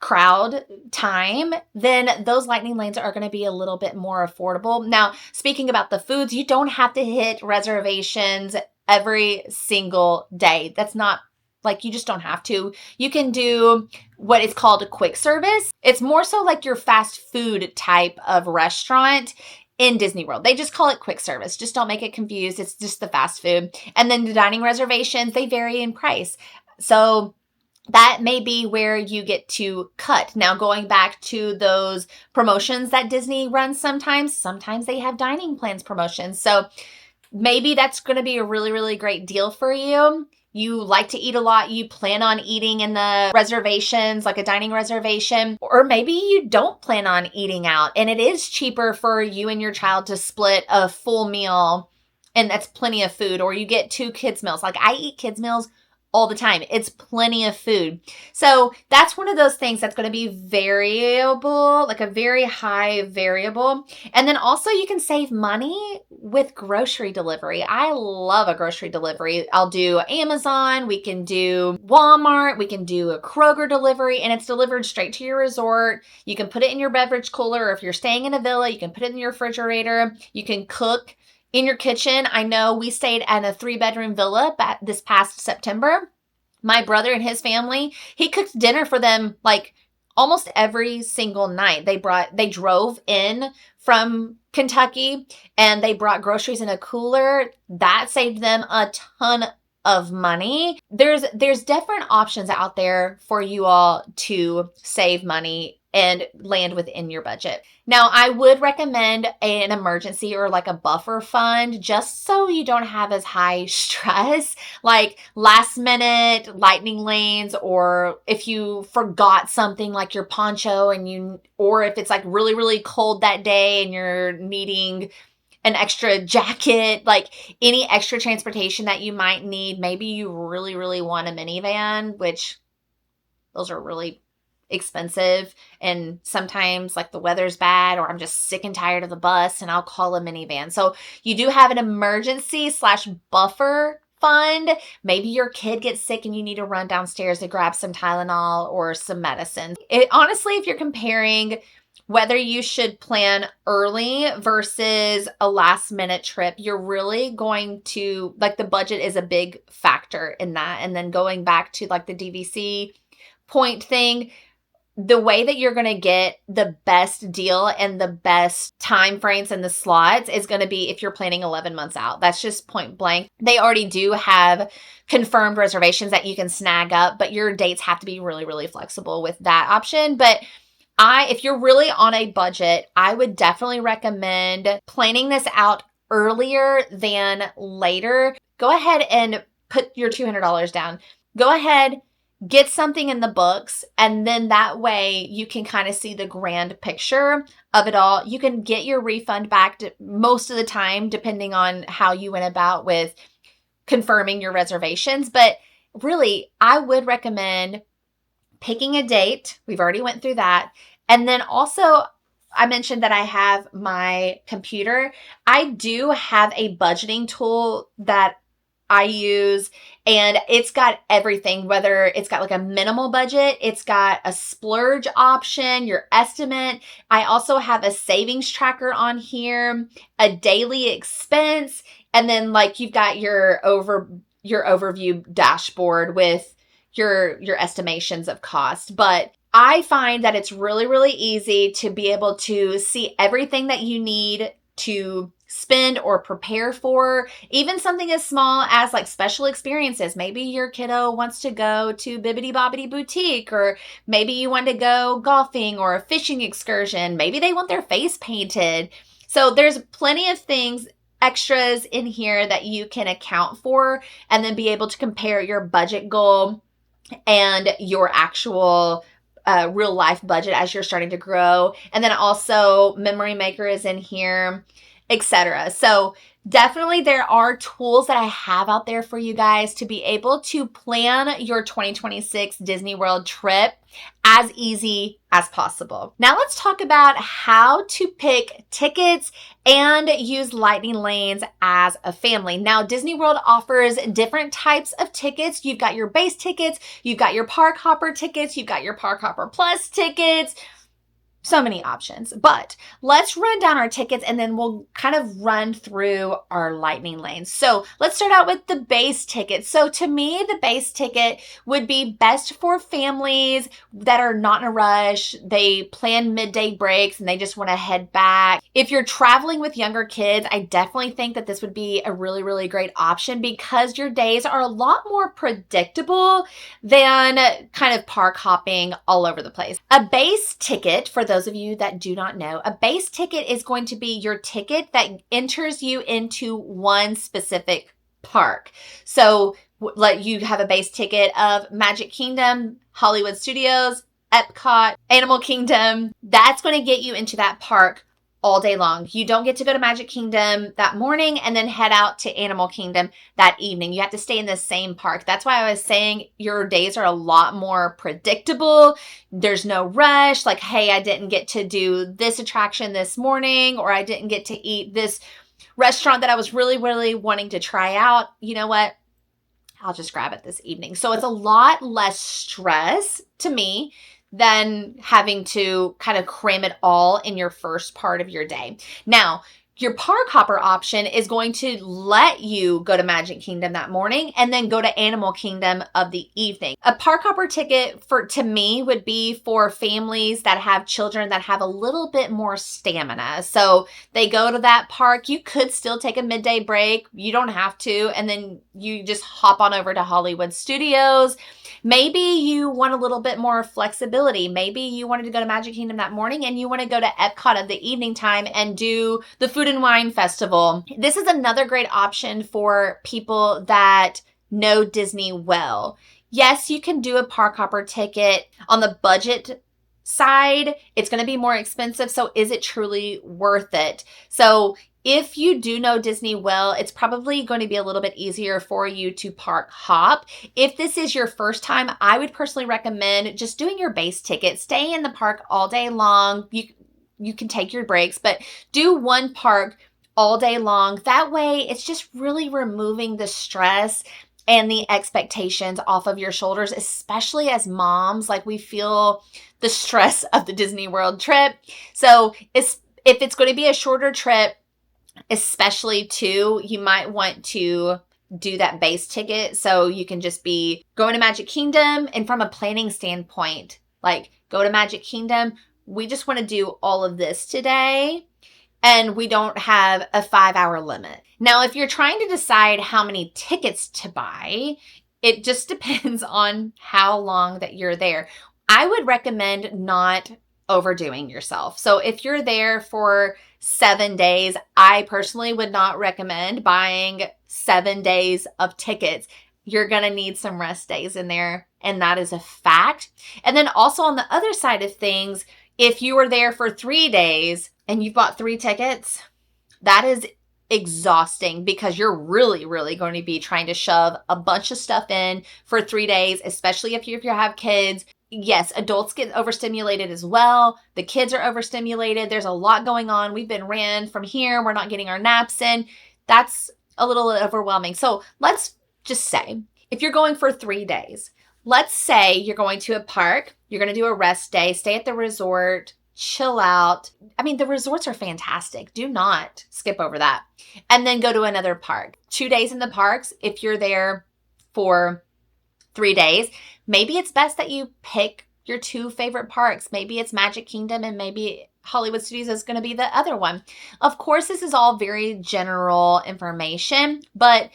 crowd time, then those lightning lanes are going to be a little bit more affordable. Now, speaking about the foods, you don't have to hit reservations every single day. That's not like, you just don't have to. You can do what is called a quick service. It's more so like your fast food type of restaurant in Disney World. They just call it quick service. Just don't make it confused. It's just the fast food. And then the dining reservations, they vary in price. So that may be where you get to cut. Now, going back to those promotions that Disney runs sometimes they have dining plans promotions. So maybe that's going to be a really, really great deal for you. You like to eat a lot. You plan on eating in the reservations, like a dining reservation, or maybe you don't plan on eating out and it is cheaper for you and your child to split a full meal, and that's plenty of food, or you get 2 kids meals. Like, I eat kids meals all the time. It's plenty of food. So that's one of those things that's going to be variable, like a very high variable. And then also you can save money with grocery delivery. I love a grocery delivery. I'll do Amazon, we can do Walmart, we can do a Kroger delivery, and it's delivered straight to your resort. You can put it in your beverage cooler, or if you're staying in a villa, you can put it in your refrigerator. You can cook in your kitchen. I know we stayed at a 3-bedroom villa this past September. My brother and his family, he cooked dinner for them like almost every single night. They drove in from Kentucky and they brought groceries in a cooler. That saved them a ton of money. There's different options out there for you all to save money and land within your budget. Now, I would recommend an emergency or like a buffer fund, just so you don't have as high stress, like last minute lightning lanes, or if you forgot something like your poncho or if it's like really, really cold that day and you're needing an extra jacket, like any extra transportation that you might need. Maybe you really, really want a minivan, which those are really expensive, and sometimes like the weather's bad or I'm just sick and tired of the bus and I'll call a minivan. So you do have an emergency/buffer fund. Maybe your kid gets sick and you need to run downstairs to grab some Tylenol or some medicine. Honestly, if you're comparing whether you should plan early versus a last minute trip, you're really going to, like, the budget is a big factor in that. And then going back to like the DVC point thing, the way that you're going to get the best deal and the best time frames and the slots is going to be if you're planning 11 months out. That's just point blank. They already do have confirmed reservations that you can snag up, but your dates have to be really, really flexible with that option. But if you're really on a budget, I would definitely recommend planning this out earlier than later. Go ahead and put your $200 down. Go ahead, get something in the books, and then that way you can kind of see the grand picture of it all. You can get your refund back most of the time, depending on how you went about with confirming your reservations. But really, I would recommend picking a date. We've already went through that. And then also, I mentioned that I have my computer. I do have a budgeting tool that I use, and it's got everything, whether it's got like a minimal budget, it's got a splurge option, your estimate. I also have a savings tracker on here, a daily expense, and then like you've got your overview dashboard with your estimations of cost. But I find that it's really, really easy to be able to see everything that you need to spend or prepare for, even something as small as like special experiences. Maybe your kiddo wants to go to Bibbidi Bobbidi Boutique, or maybe you want to go golfing or a fishing excursion. Maybe they want their face painted. So there's plenty of things, extras in here that you can account for, and then be able to compare your budget goal and your actual real life budget as you're starting to grow. And then also Memory Maker is in here, etc. So definitely there are tools that I have out there for you guys to be able to plan your 2026 Disney World trip as easy as possible. Now let's talk about how to pick tickets and use lightning lanes as a family. Now, Disney World offers different types of tickets. You've got your base tickets, you've got your Park Hopper tickets, you've got your Park Hopper Plus tickets. So many options, but let's run down our tickets and then we'll kind of run through our lightning lanes. So let's start out with the base ticket. So to me, the base ticket would be best for families that are not in a rush. They plan midday breaks and they just want to head back. If you're traveling with younger kids, I definitely think that this would be a really, really great option because your days are a lot more predictable than kind of park hopping all over the place. A base ticket for the those of you that do not know, a base ticket is going to be your ticket that enters you into one specific park. So like you have a base ticket of Magic Kingdom, Hollywood Studios, Epcot, Animal Kingdom. That's going to get you into that park all day long. You don't get to go to Magic Kingdom that morning and then head out to Animal Kingdom that evening. You have to stay in the same park. That's why I was saying your days are a lot more predictable. There's no rush. Like, hey, I didn't get to do this attraction this morning, or I didn't get to eat this restaurant that I was really, really wanting to try out. You know what? I'll just grab it this evening. So it's a lot less stress to me than having to kind of cram it all in your first part of your day. Now, your park hopper option is going to let you go to Magic Kingdom that morning and then go to Animal Kingdom of the evening. A park hopper ticket to me would be for families that have children that have a little bit more stamina. So they go to that park. You could still take a midday break. You don't have to. And then you just hop on over to Hollywood Studios. Maybe you want a little bit more flexibility. Maybe you wanted to go to Magic Kingdom that morning and you want to go to Epcot at the evening time and do the Food and Wine Festival. This is another great option for people that know Disney well. Yes, you can do a park hopper ticket. On the budget side, it's going to be more expensive. So is it truly worth it? So if you do know Disney well, it's probably going to be a little bit easier for you to park hop. If this is your first time, I would personally recommend just doing your base ticket. Stay in the park all day long. You can take your breaks, but do one park all day long. That way, it's just really removing the stress and the expectations off of your shoulders, especially as moms. Like, we feel the stress of the Disney World trip. So if it's going to be a shorter trip, especially too, you might want to do that base ticket so you can just be going to Magic Kingdom. And from a planning standpoint, like, go to Magic Kingdom, we just want to do all of this today, and we don't have a 5-hour limit. Now, if you're trying to decide how many tickets to buy, it just depends on how long that you're there. I would recommend not overdoing yourself. So if you're there for 7 days, I personally would not recommend buying 7 days of tickets. You're going to need some rest days in there, and that is a fact. And then also on the other side of things, if you were there for 3 days and you bought 3 tickets, that is exhausting because you're really, really going to be trying to shove a bunch of stuff in for 3 days, especially if you have kids. Yes, adults get overstimulated as well. The kids are overstimulated. There's a lot going on. We've been ran from here. We're not getting our naps in. That's a little overwhelming. So let's just say if you're going for 3 days, let's say you're going to a park, you're going to do a rest day, stay at the resort, chill out. I mean, the resorts are fantastic. Do not skip over that. And then go to another park. 2 days in the parks. If you're there for 3 days, maybe it's best that you pick your 2 favorite parks. Maybe it's Magic Kingdom and maybe Hollywood Studios is going to be the other one. Of course, this is all very general information, but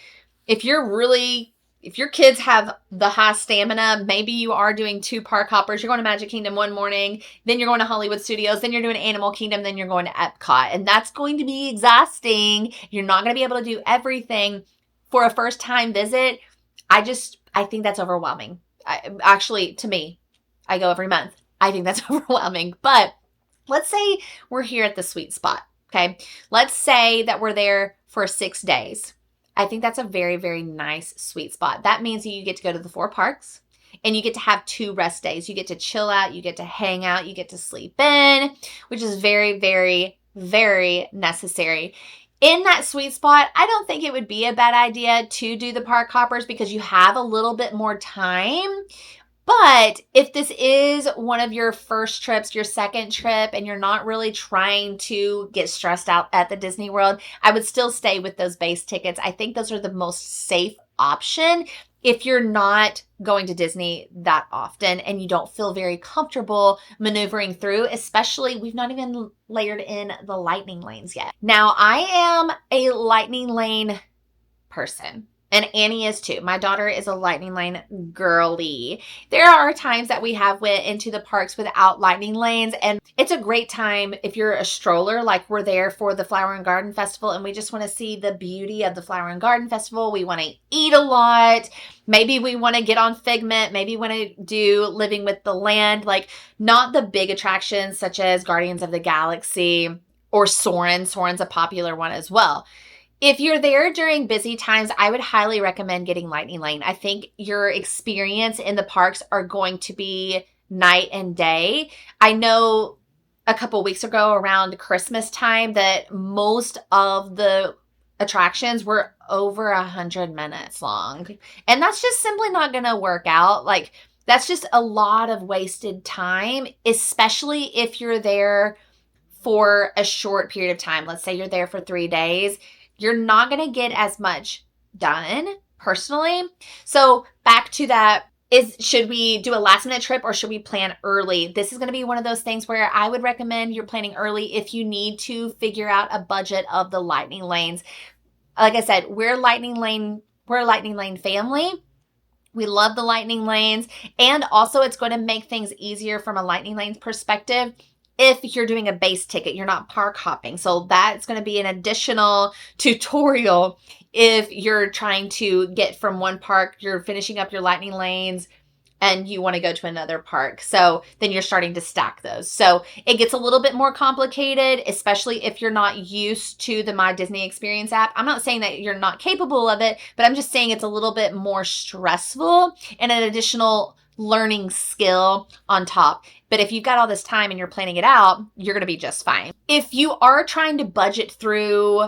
if your kids have the high stamina, maybe you are doing 2 park hoppers. You're going to Magic Kingdom one morning, then you're going to Hollywood Studios, then you're doing Animal Kingdom, then you're going to Epcot. And that's going to be exhausting. You're not going to be able to do everything for a first time visit. I think that's overwhelming. Actually, to me, I go every month. I think that's overwhelming. But let's say we're here at the sweet spot, okay? Let's say that we're there for 6 days. I think that's a very, very nice sweet spot. That means you get to go to the 4 parks and you get to have 2 rest days. You get to chill out, you get to hang out, you get to sleep in, which is very, very, very necessary. In that sweet spot, I don't think it would be a bad idea to do the park hoppers because you have a little bit more time. But if this is one of your first trips, your second trip, and you're not really trying to get stressed out at the Disney World, I would still stay with those base tickets. I think those are the most safe option if you're not going to Disney that often and you don't feel very comfortable maneuvering through, especially we've not even layered in the lightning lanes yet. Now, I am a lightning lane person. And Annie is too. My daughter is a lightning lane girly. There are times that we have went into the parks without lightning lanes, and it's a great time if you're a stroller, like we're there for the Flower and Garden Festival and we just want to see the beauty of the Flower and Garden Festival. We want to eat a lot. Maybe we want to get on Figment. Maybe we want to do Living with the Land, like not the big attractions such as Guardians of the Galaxy or Soarin'. Soarin's a popular one as well. If you're there during busy times, I would highly recommend getting Lightning Lane. I think your experience in the parks are going to be night and day. I know a couple weeks ago around Christmas time that most of the attractions were over 100 minutes long. And that's just simply not going to work out. Like, that's just a lot of wasted time, especially if you're there for a short period of time. Let's say you're there for 3 days. You're not going to get as much done personally. So back to that, should we do a last minute trip or should we plan early? This is going to be one of those things where I would recommend you're planning early if you need to figure out a budget of the lightning lanes. Like I said, we're a lightning lane family. We love the lightning lanes. And also it's going to make things easier from a lightning lanes perspective if you're doing a base ticket, you're not park hopping. So that's going to be an additional tutorial if you're trying to get from one park, you're finishing up your lightning lanes and you want to go to another park. So then you're starting to stack those. So it gets a little bit more complicated, especially if you're not used to the My Disney Experience app. I'm not saying that you're not capable of it, but I'm just saying it's a little bit more stressful and an additional learning skill on top. But if you've got all this time and you're planning it out, you're going to be just fine. If you are trying to budget through,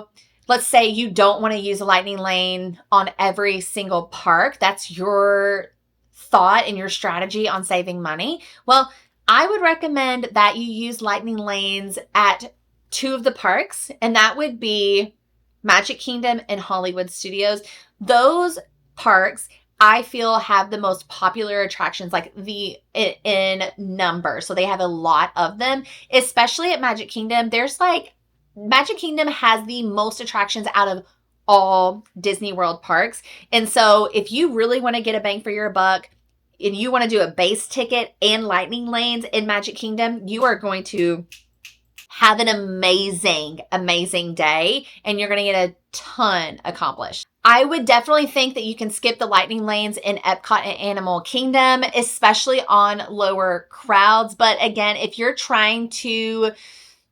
let's say you don't want to use a lightning lane on every single park, that's your thought and your strategy on saving money. Well, I would recommend that you use lightning lanes at 2 of the parks, and that would be Magic Kingdom and Hollywood Studios. Those parks I feel have the most popular attractions, like in number. So they have a lot of them, especially at Magic Kingdom. Magic Kingdom has the most attractions out of all Disney World parks. And so if you really want to get a bang for your buck and you want to do a base ticket and lightning lanes in Magic Kingdom, you are going to have an amazing day and you're going to get a ton accomplished. I would definitely think that you can skip the lightning lanes in Epcot and Animal Kingdom, especially on lower crowds. But again, if you're trying to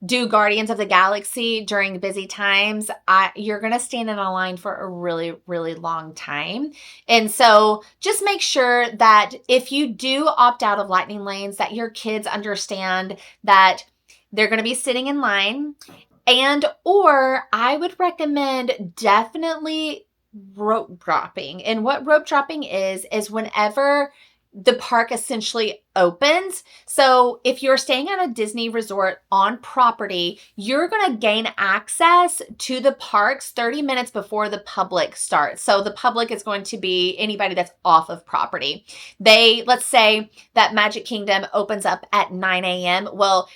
do Guardians of the Galaxy during busy times, you're going to stand in a line for a really, really long time. And so just make sure that if you do opt out of lightning lanes, that your kids understand that they're going to be sitting in line. Or I would recommend definitely rope dropping. And what rope dropping is whenever the park essentially opens. So if you're staying at a Disney resort on property, you're going to gain access to the parks 30 minutes before the public starts. So the public is going to be anybody that's off of property. Let's say that Magic Kingdom opens up at 9 a.m. Well,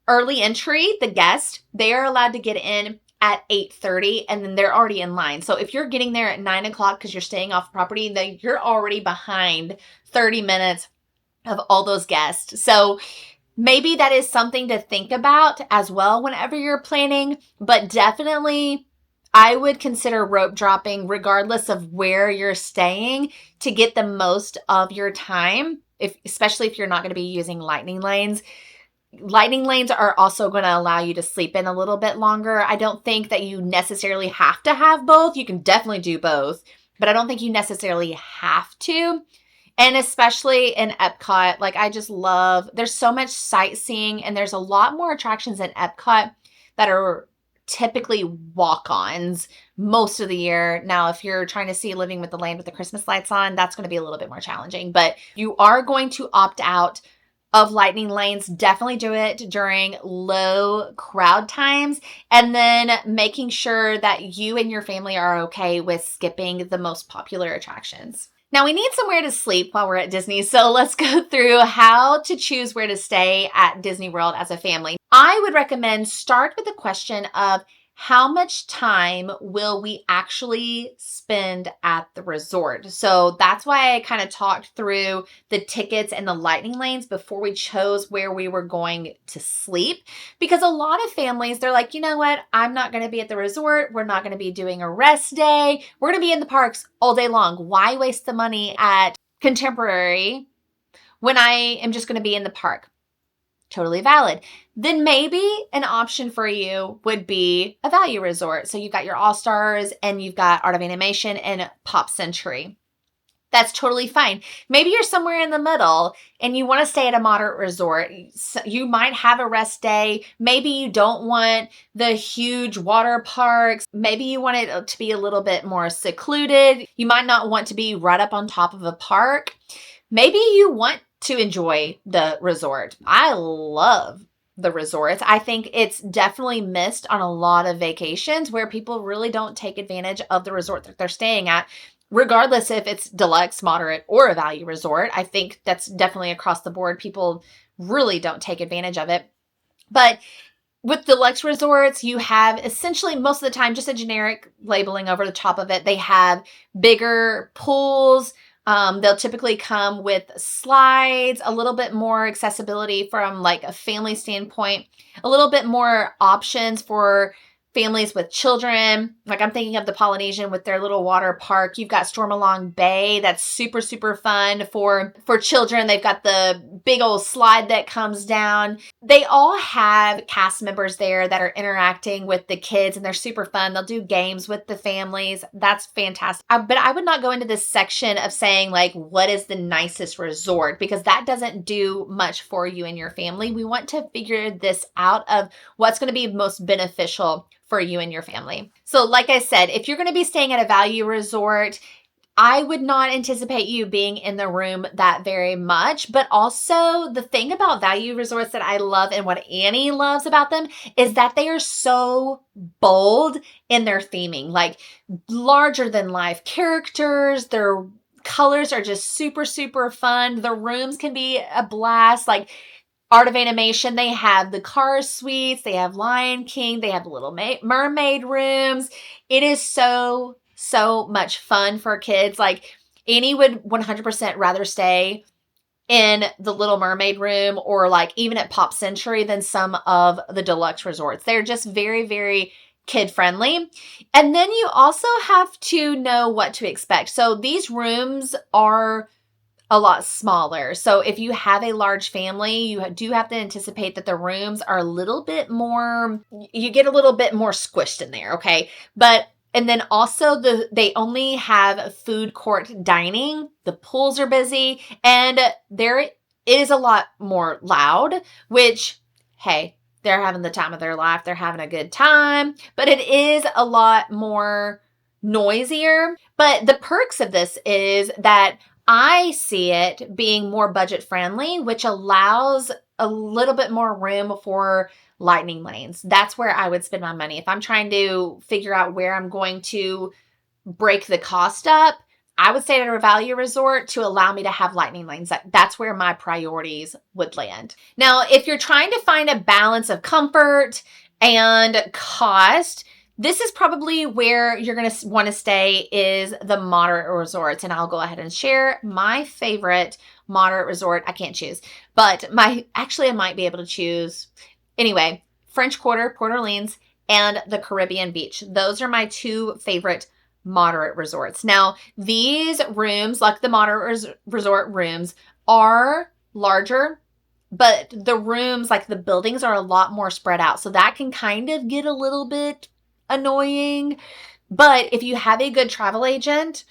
early entry, the guests, they are allowed to get in at 8:30 and then they're already in line. So if you're getting there at 9 o'clock because you're staying off property, then you're already behind 30 minutes of all those guests. So maybe that is something to think about as well whenever you're planning, but definitely I would consider rope dropping regardless of where you're staying to get the most of your time, especially if you're not going to be using lightning lanes. Lightning lanes are also going to allow you to sleep in a little bit longer. I don't think that you necessarily have to have both. You can definitely do both, but I don't think you necessarily have to. And especially in Epcot, like I just love, there's so much sightseeing and there's a lot more attractions in Epcot that are typically walk-ons most of the year. Now, if you're trying to see Living with the Land with the Christmas lights on, that's going to be a little bit more challenging, but you are going to opt out of lightning lanes. Definitely do it during low crowd times, and then making sure that you and your family are okay with skipping the most popular attractions. Now we need somewhere to sleep while we're at Disney, so let's go through how to choose where to stay at Disney World as a family. I would recommend start with the question of how much time will we actually spend at the resort? So that's why I kind of talked through the tickets and the lightning lanes before we chose where we were going to sleep. Because a lot of families, they're like, you know what? I'm not going to be at the resort. We're not going to be doing a rest day. We're going to be in the parks all day long. Why waste the money at Contemporary when I am just going to be in the park? Totally valid. Then maybe an option for you would be a value resort. So you've got your All Stars and you've got Art of Animation and Pop Century. That's totally fine. Maybe you're somewhere in the middle and you want to stay at a moderate resort. You might have a rest day. Maybe you don't want the huge water parks. Maybe you want it to be a little bit more secluded. You might not want to be right up on top of a park. Maybe you want to enjoy the resort. I love the resorts. I think it's definitely missed on a lot of vacations where people really don't take advantage of the resort that they're staying at, regardless if it's deluxe, moderate, or a value resort. I think that's definitely across the board. People really don't take advantage of it. But with deluxe resorts, you have essentially most of the time just a generic labeling over the top of it. They have bigger pools. They'll typically come with slides, a little bit more accessibility from like a family standpoint, a little bit more options for families with children. Like I'm thinking of the Polynesian with their little water park. You've got Stormalong Bay. That's super, super fun for children. They've got the big old slide that comes down. They all have cast members there that are interacting with the kids and they're super fun. They'll do games with the families. That's fantastic. But I would not go into this section of saying like, what is the nicest resort? Because that doesn't do much for you and your family. We want to figure this out of what's going to be most beneficial for you and your family. So like I said, if you're going to be staying at a value resort, I would not anticipate you being in the room that very much. But also the thing about value resorts that I love and what Annie loves about them is that they are so bold in their theming, like larger than life characters. Their colors are just super, super fun. The rooms can be a blast. Like Art of Animation, they have the Cars suites, they have Lion King, they have the Little Mermaid rooms. It is so, so much fun for kids. Like Annie would 100% rather stay in the Little Mermaid room or like even at Pop Century than some of the deluxe resorts. They're just very, very kid friendly. And then you also have to know what to expect. So these rooms are a lot smaller. So if you have a large family, you do have to anticipate that the rooms are a little bit more, you get a little bit more squished in there, okay? And then also they only have food court dining. The pools are busy and there is a lot more loud, which, hey, they're having the time of their life. They're having a good time, but it is a lot more noisier. But the perks of this is that I see it being more budget friendly, which allows a little bit more room for lightning lanes. That's where I would spend my money. If I'm trying to figure out where I'm going to break the cost up, I would stay at a value resort to allow me to have lightning lanes. That's where my priorities would land. Now, if you're trying to find a balance of comfort and cost, this is probably where you're going to want to stay is the moderate resorts. And I'll go ahead and share my favorite moderate resort. I can't choose, but I might be able to choose. Anyway, French Quarter, Port Orleans, and the Caribbean Beach. Those are my two favorite moderate resorts. Now, these rooms, like the moderate resort rooms, are larger, but the rooms, like the buildings, are a lot more spread out. So that can kind of get a little bit annoying. But if you have a good travel agent,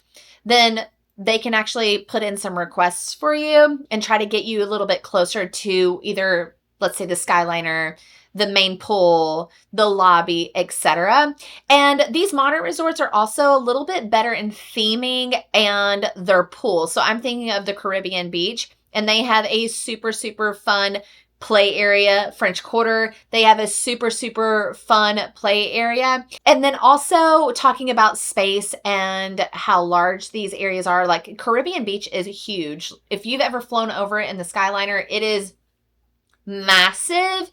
then they can actually put in some requests for you and try to get you a little bit closer to either, let's say, the Skyliner, the main pool, the lobby, etc. And these moderate resorts are also a little bit better in theming and their pool. So I'm thinking of the Caribbean Beach, and they have a super, super fun play area. French Quarter, they have a super, super fun play area. And then also talking about space and how large these areas are, like Caribbean Beach is huge. If you've ever flown over it in the Skyliner, it is massive.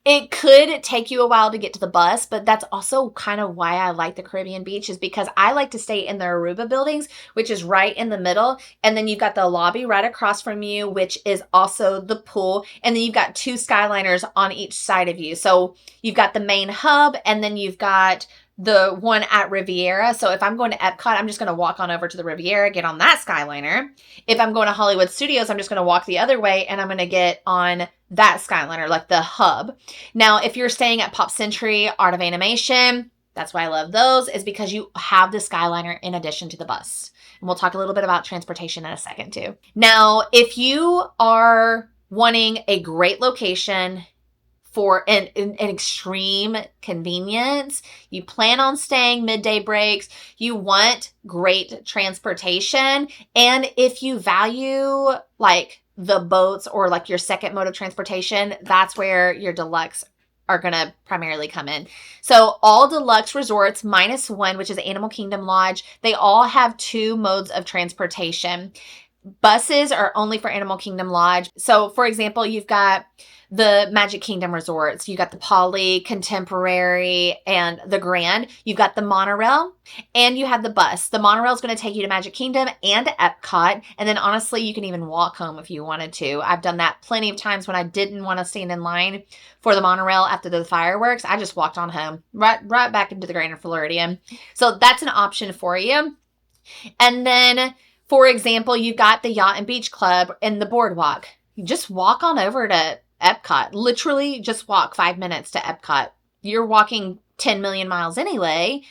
It could take you a while to get to the bus, but that's also kind of why I like the Caribbean beach, is because I like to stay in the Aruba buildings, which is right in the middle. And then you've got the lobby right across from you, which is also the pool. And then you've got two Skyliners on each side of you. So you've got the main hub, and then you've got the one at Riviera. So if I'm going to Epcot, I'm just going to walk on over to the Riviera, get on that Skyliner. If I'm going to Hollywood Studios, I'm just going to walk the other way and I'm going to get on that Skyliner, like the hub. Now, if you're staying at Pop Century, Art of Animation, that's why I love those, is because you have the Skyliner in addition to the bus. And we'll talk a little bit about transportation in a second too. Now, if you are wanting a great location for an extreme convenience, you plan on staying midday breaks, you want great transportation, and if you value like the boats or like your second mode of transportation, that's where your deluxe are going to primarily come in. So all deluxe resorts minus one, which is Animal Kingdom Lodge, they all have two modes of transportation. Buses are only for Animal Kingdom Lodge. So for example, you've got the Magic Kingdom resorts. You got the Poly, Contemporary, and the Grand. You've got the monorail, and you have the bus. The monorail is going to take you to Magic Kingdom and Epcot, and then honestly, you can even walk home if you wanted to. I've done that plenty of times when I didn't want to stand in line for the monorail after the fireworks. I just walked on home, right back into the Grand Floridian. So that's an option for you. And then, for example, you've got the Yacht and Beach Club and the Boardwalk. You just walk on over to Epcot. Literally just walk 5 minutes to Epcot. You're walking 10 million miles anyway.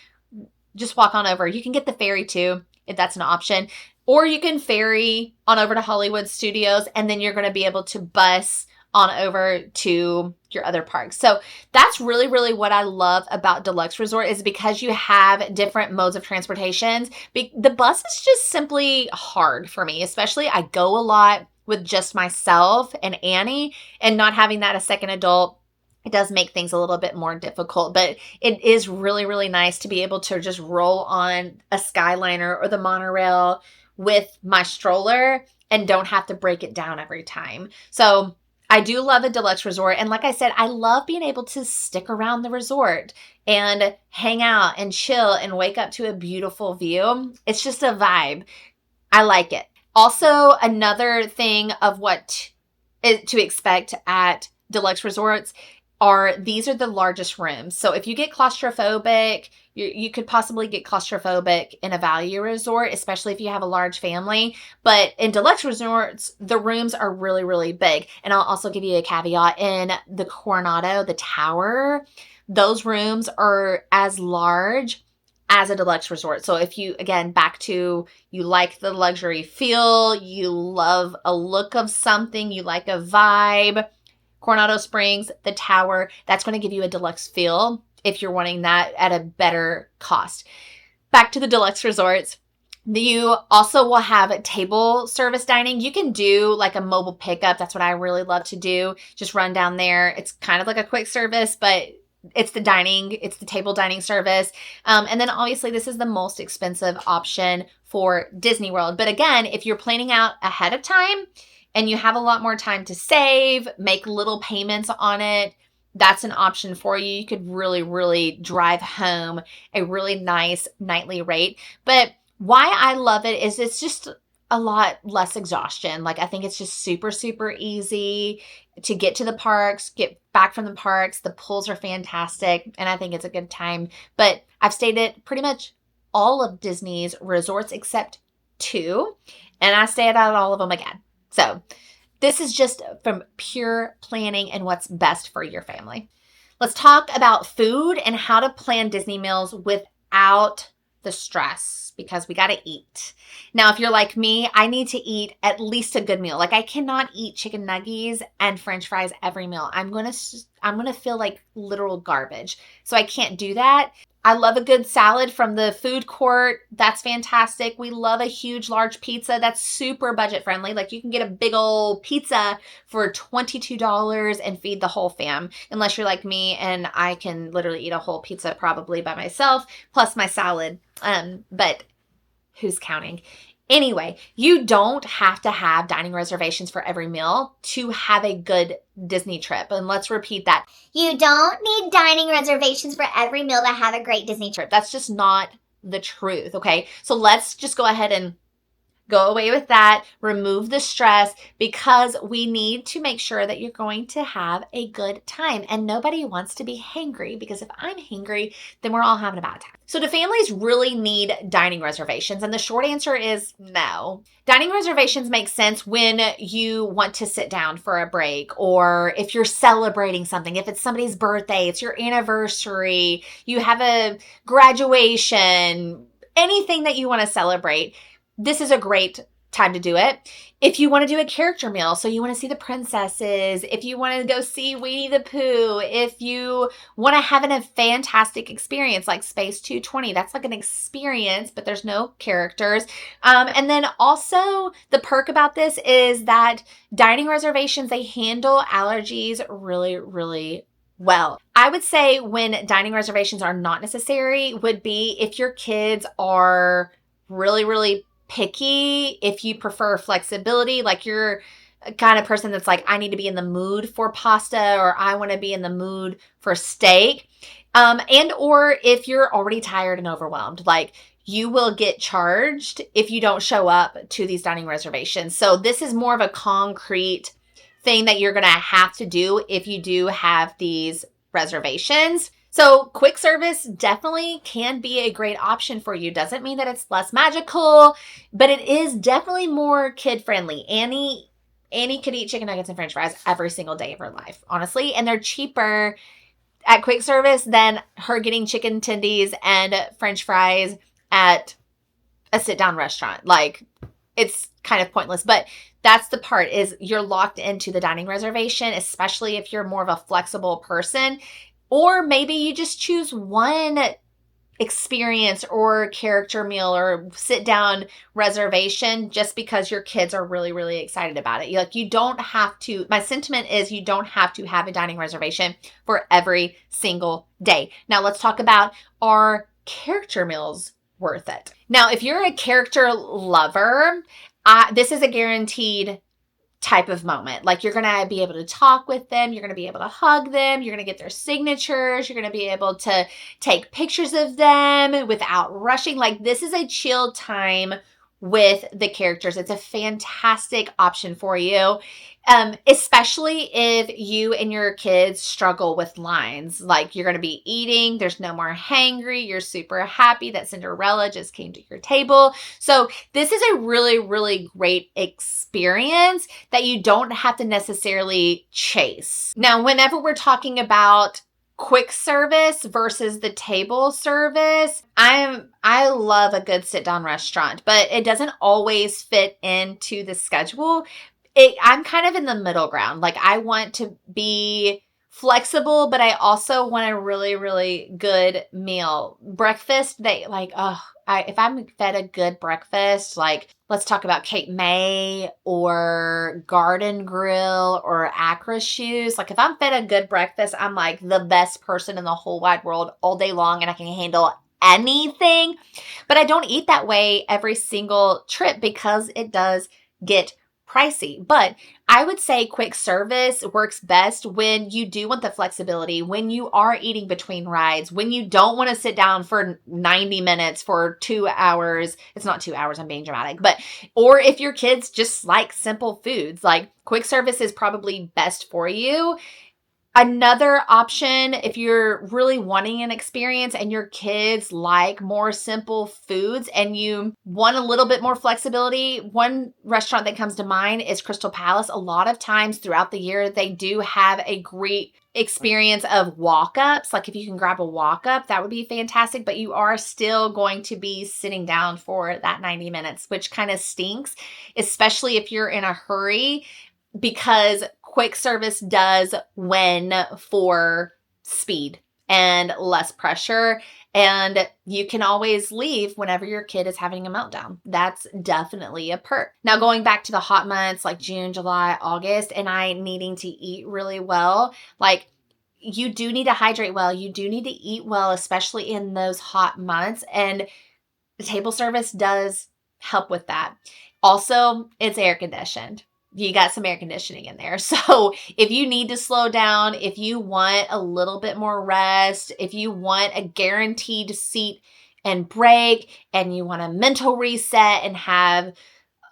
Just walk on over. You can get the ferry too, if that's an option. Or you can ferry on over to Hollywood Studios, and then you're going to be able to bus on over to your other parks. So that's really, really what I love about Deluxe Resort, is because you have different modes of transportations. The bus is just simply hard for me, especially I go a lot with just myself and Annie, and not having that a second adult, it does make things a little bit more difficult. But it is really, really nice to be able to just roll on a Skyliner or the monorail with my stroller and don't have to break it down every time. So I do love a deluxe resort. And like I said, I love being able to stick around the resort and hang out and chill and wake up to a beautiful view. It's just a vibe. I like it. Also, another thing of what to expect at deluxe resorts are these are the largest rooms. So if you get claustrophobic, you could possibly get claustrophobic in a value resort, especially if you have a large family. But in deluxe resorts, the rooms are really, really big. And I'll also give you a caveat. In the Coronado, the tower, those rooms are as large as a deluxe resort. So if you, again, back to, you like the luxury feel, you love a look of something, you like a vibe, Coronado Springs, the tower, that's going to give you a deluxe feel if you're wanting that at a better cost. Back to the deluxe resorts. You also will have table service dining. You can do like a mobile pickup. That's what I really love to do. Just run down there. It's kind of like a quick service, but it's the table dining service. And then obviously this is the most expensive option for Disney World. But again, if you're planning out ahead of time and you have a lot more time to save, make little payments on it, that's an option for you. You could really, really drive home a really nice nightly rate. But why I love it is it's just a lot less exhaustion. Like, I think it's just super, super easy to get to the parks, get back from the parks. The pools are fantastic, and I think it's a good time. But I've stayed at pretty much all of Disney's resorts except 2, and I stayed at all of them again. So this is just from pure planning and what's best for your family. Let's talk about food and how to plan Disney meals without the stress, because we got to eat. Now, if you're like me, I need to eat at least a good meal. Like, I cannot eat chicken nuggets and French fries every meal. I'm going to feel like literal garbage. So I can't do that. I love a good salad from the food court. That's fantastic. We love a huge, large pizza. That's super budget friendly. Like, you can get a big old pizza for $22 and feed the whole fam. Unless you're like me and I can literally eat a whole pizza probably by myself, plus my salad. But who's counting? Anyway, you don't have to have dining reservations for every meal to have a good Disney trip. And let's repeat that. You don't need dining reservations for every meal to have a great Disney trip. That's just not the truth, okay? So let's just go ahead and go away with that, remove the stress, because we need to make sure that you're going to have a good time. And nobody wants to be hangry, because if I'm hangry, then we're all having a bad time. So do families really need dining reservations? And the short answer is no. Dining reservations make sense when you want to sit down for a break, or if you're celebrating something, if it's somebody's birthday, it's your anniversary, you have a graduation, anything that you want to celebrate. This is a great time to do it. If you want to do a character meal, so you want to see the princesses, if you want to go see Winnie the Pooh, if you want to have a fantastic experience like Space 220, that's like an experience, but there's no characters. And then also the perk about this is that dining reservations, they handle allergies really, really well. I would say when dining reservations are not necessary would be if your kids are really, really picky, if you prefer flexibility, like you're a kind of person that's like, I need to be in the mood for pasta, or I want to be in the mood for steak. And or if you're already tired and overwhelmed, like you will get charged if you don't show up to these dining reservations. So this is more of a concrete thing that you're going to have to do if you do have these reservations. So quick service definitely can be a great option for you. Doesn't mean that it's less magical, but it is definitely more kid friendly. Annie could eat chicken nuggets and french fries every single day of her life, honestly. And they're cheaper at quick service than her getting chicken tendies and french fries at a sit down restaurant. Like, it's kind of pointless, but that's the part, is you're locked into the dining reservation, especially if you're more of a flexible person. Or maybe you just choose one experience or character meal or sit down reservation just because your kids are really, really excited about it. Like, you don't have to, my sentiment is you don't have to have a dining reservation for every single day. Now let's talk about, are character meals worth it? Now, if you're a character lover, this is a guaranteed type of moment. Like, you're going to be able to talk with them. You're going to be able to hug them. You're going to get their signatures. You're going to be able to take pictures of them without rushing. Like, this is a chill time with the characters. It's a fantastic option for you. Especially if you and your kids struggle with lines. Like, you're going to be eating, there's no more hangry, you're super happy that Cinderella just came to your table. So this is a really, really great experience that you don't have to necessarily chase. Now, whenever we're talking about quick service versus the table service, I love a good sit down restaurant, but it doesn't always fit into the schedule. I'm kind of in the middle ground. Like, I want to be flexible, but I also want a really, really good meal. Breakfast, if I'm fed a good breakfast, like, let's talk about Cape May or Garden Grill or Acra Shoes. Like, if I'm fed a good breakfast, I'm like the best person in the whole wide world all day long, and I can handle anything. But I don't eat that way every single trip because it does get pricey. But I would say quick service works best when you do want the flexibility, when you are eating between rides, when you don't want to sit down for 90 minutes for 2 hours. It's not 2 hours, I'm being dramatic, but, or if your kids just like simple foods, like quick service is probably best for you. Another option, if you're really wanting an experience and your kids like more simple foods and you want a little bit more flexibility, one restaurant that comes to mind is Crystal Palace. A lot of times throughout the year, they do have a great experience of walk-ups. Like, if you can grab a walk-up, that would be fantastic, but you are still going to be sitting down for that 90 minutes, which kind of stinks, especially if you're in a hurry, because quick service does win for speed and less pressure. And you can always leave whenever your kid is having a meltdown. That's definitely a perk. Now, going back to the hot months like June, July, August, and I needing to eat really well, like, you do need to hydrate well. You do need to eat well, especially in those hot months. And the table service does help with that. Also, it's air conditioned. You got some air conditioning in there. So if you need to slow down, if you want a little bit more rest, if you want a guaranteed seat and break, and you want a mental reset and have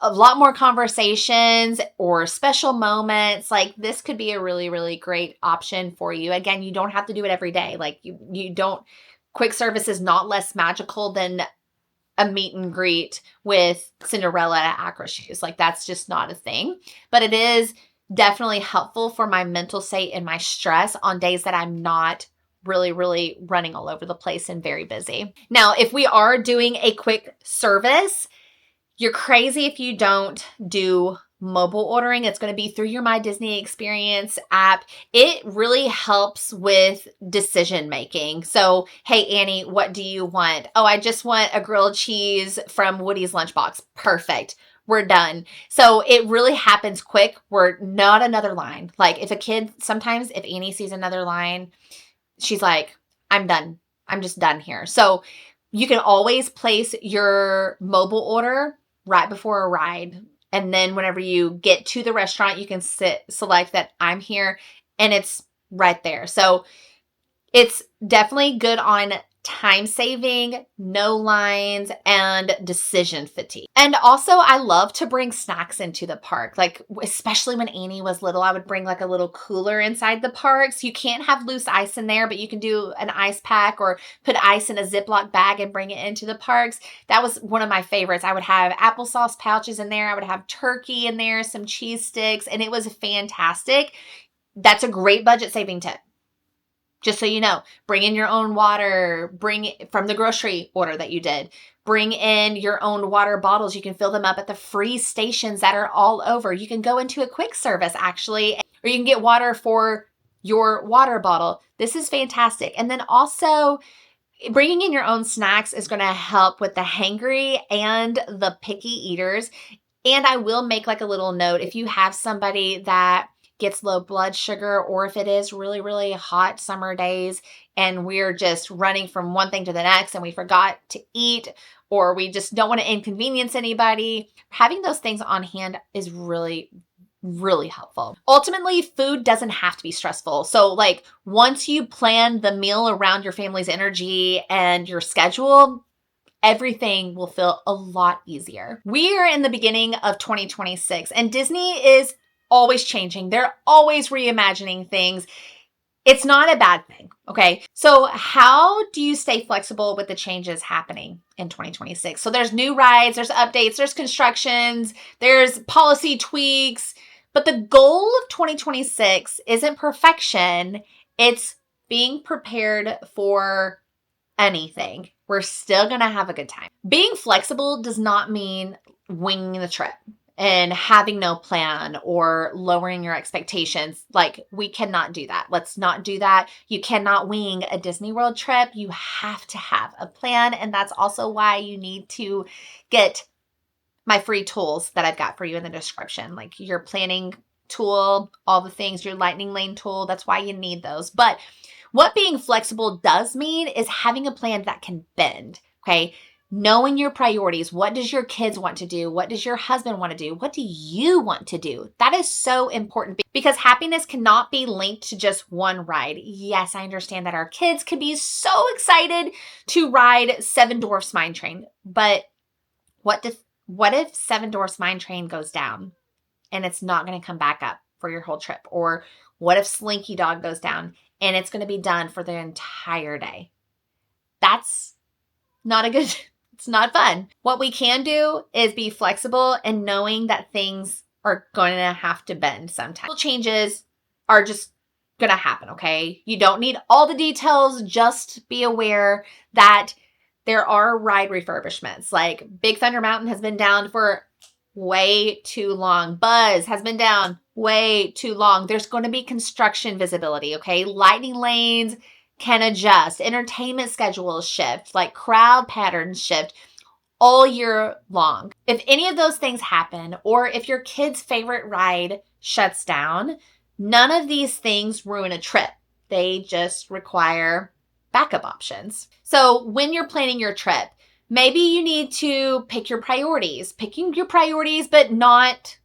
a lot more conversations or special moments, like this could be a really, really great option for you. Again, you don't have to do it every day. Like you don't, quick service is not less magical than a meet and greet with Cinderella at Acro Shoes. Like that's just not a thing, but it is definitely helpful for my mental state and my stress on days that I'm not really, really running all over the place and very busy. Now, if we are doing a quick service, you're crazy if you don't do mobile ordering. It's going to be through your My Disney Experience app. It really helps with decision making. So, hey, Annie, what do you want? Oh, I just want a grilled cheese from Woody's Lunchbox. Perfect. We're done. So it really happens quick. We're not another line. Like if a kid, sometimes if Annie sees another line, she's like, I'm done. I'm just done here. So you can always place your mobile order right before a ride. And then whenever you get to the restaurant, you can select that I'm here, and it's right there. So it's definitely good on time saving, no lines, and decision fatigue. And also, I love to bring snacks into the park. Like, especially when Annie was little, I would bring like a little cooler inside the parks. You can't have loose ice in there, but you can do an ice pack or put ice in a Ziploc bag and bring it into the parks. That was one of my favorites. I would have applesauce pouches in there. I would have turkey in there, some cheese sticks, and it was fantastic. That's a great budget saving tip. Just so you know, bring in your own water, bring it from the grocery order that you did. Bring in your own water bottles. You can fill them up at the free stations that are all over. You can go into a quick service actually, or you can get water for your water bottle. This is fantastic. And then also bringing in your own snacks is going to help with the hangry and the picky eaters. And I will make like a little note if you have somebody that gets low blood sugar, or if it is really, really hot summer days and we're just running from one thing to the next and we forgot to eat, or we just don't want to inconvenience anybody, having those things on hand is really, really helpful. Ultimately, food doesn't have to be stressful. So like once you plan the meal around your family's energy and your schedule, everything will feel a lot easier. We are in the beginning of 2026 and Disney is always changing. They're always reimagining things. It's not a bad thing, okay? So how do you stay flexible with the changes happening in 2026? So there's new rides, there's updates, there's constructions, there's policy tweaks, but the goal of 2026 isn't perfection. It's being prepared for anything. We're still going to have a good time. Being flexible does not mean winging the trip and having no plan or lowering your expectations. Like, we cannot do that. Let's not do that. You cannot wing a Disney World trip. You have to have a plan. And that's also why you need to get my free tools that I've got for you in the description, like your planning tool, all the things, your lightning lane tool. That's why you need those. But what being flexible does mean is having a plan that can bend, okay? Knowing your priorities. What does your kids want to do? What does your husband want to do? What do you want to do? That is so important because happiness cannot be linked to just one ride. Yes, I understand that our kids could be so excited to ride Seven Dwarfs Mine Train, but what if Seven Dwarfs Mine Train goes down and it's not going to come back up for your whole trip? Or what if Slinky Dog goes down and it's going to be done for the entire day? That's not a good, it's not fun. What we can do is be flexible and knowing that things are going to have to bend sometimes. Changes are just going to happen, okay? You don't need all the details. Just be aware that there are ride refurbishments. Like Big Thunder Mountain has been down for way too long. Buzz has been down way too long. There's going to be construction visibility, okay? Lightning lanes can adjust. Entertainment schedules shift, like crowd patterns shift all year long. If any of those things happen, or if your kid's favorite ride shuts down, none of these things ruin a trip. They just require backup options. So when you're planning your trip, Maybe you need to pick your priorities. Picking your priorities, but not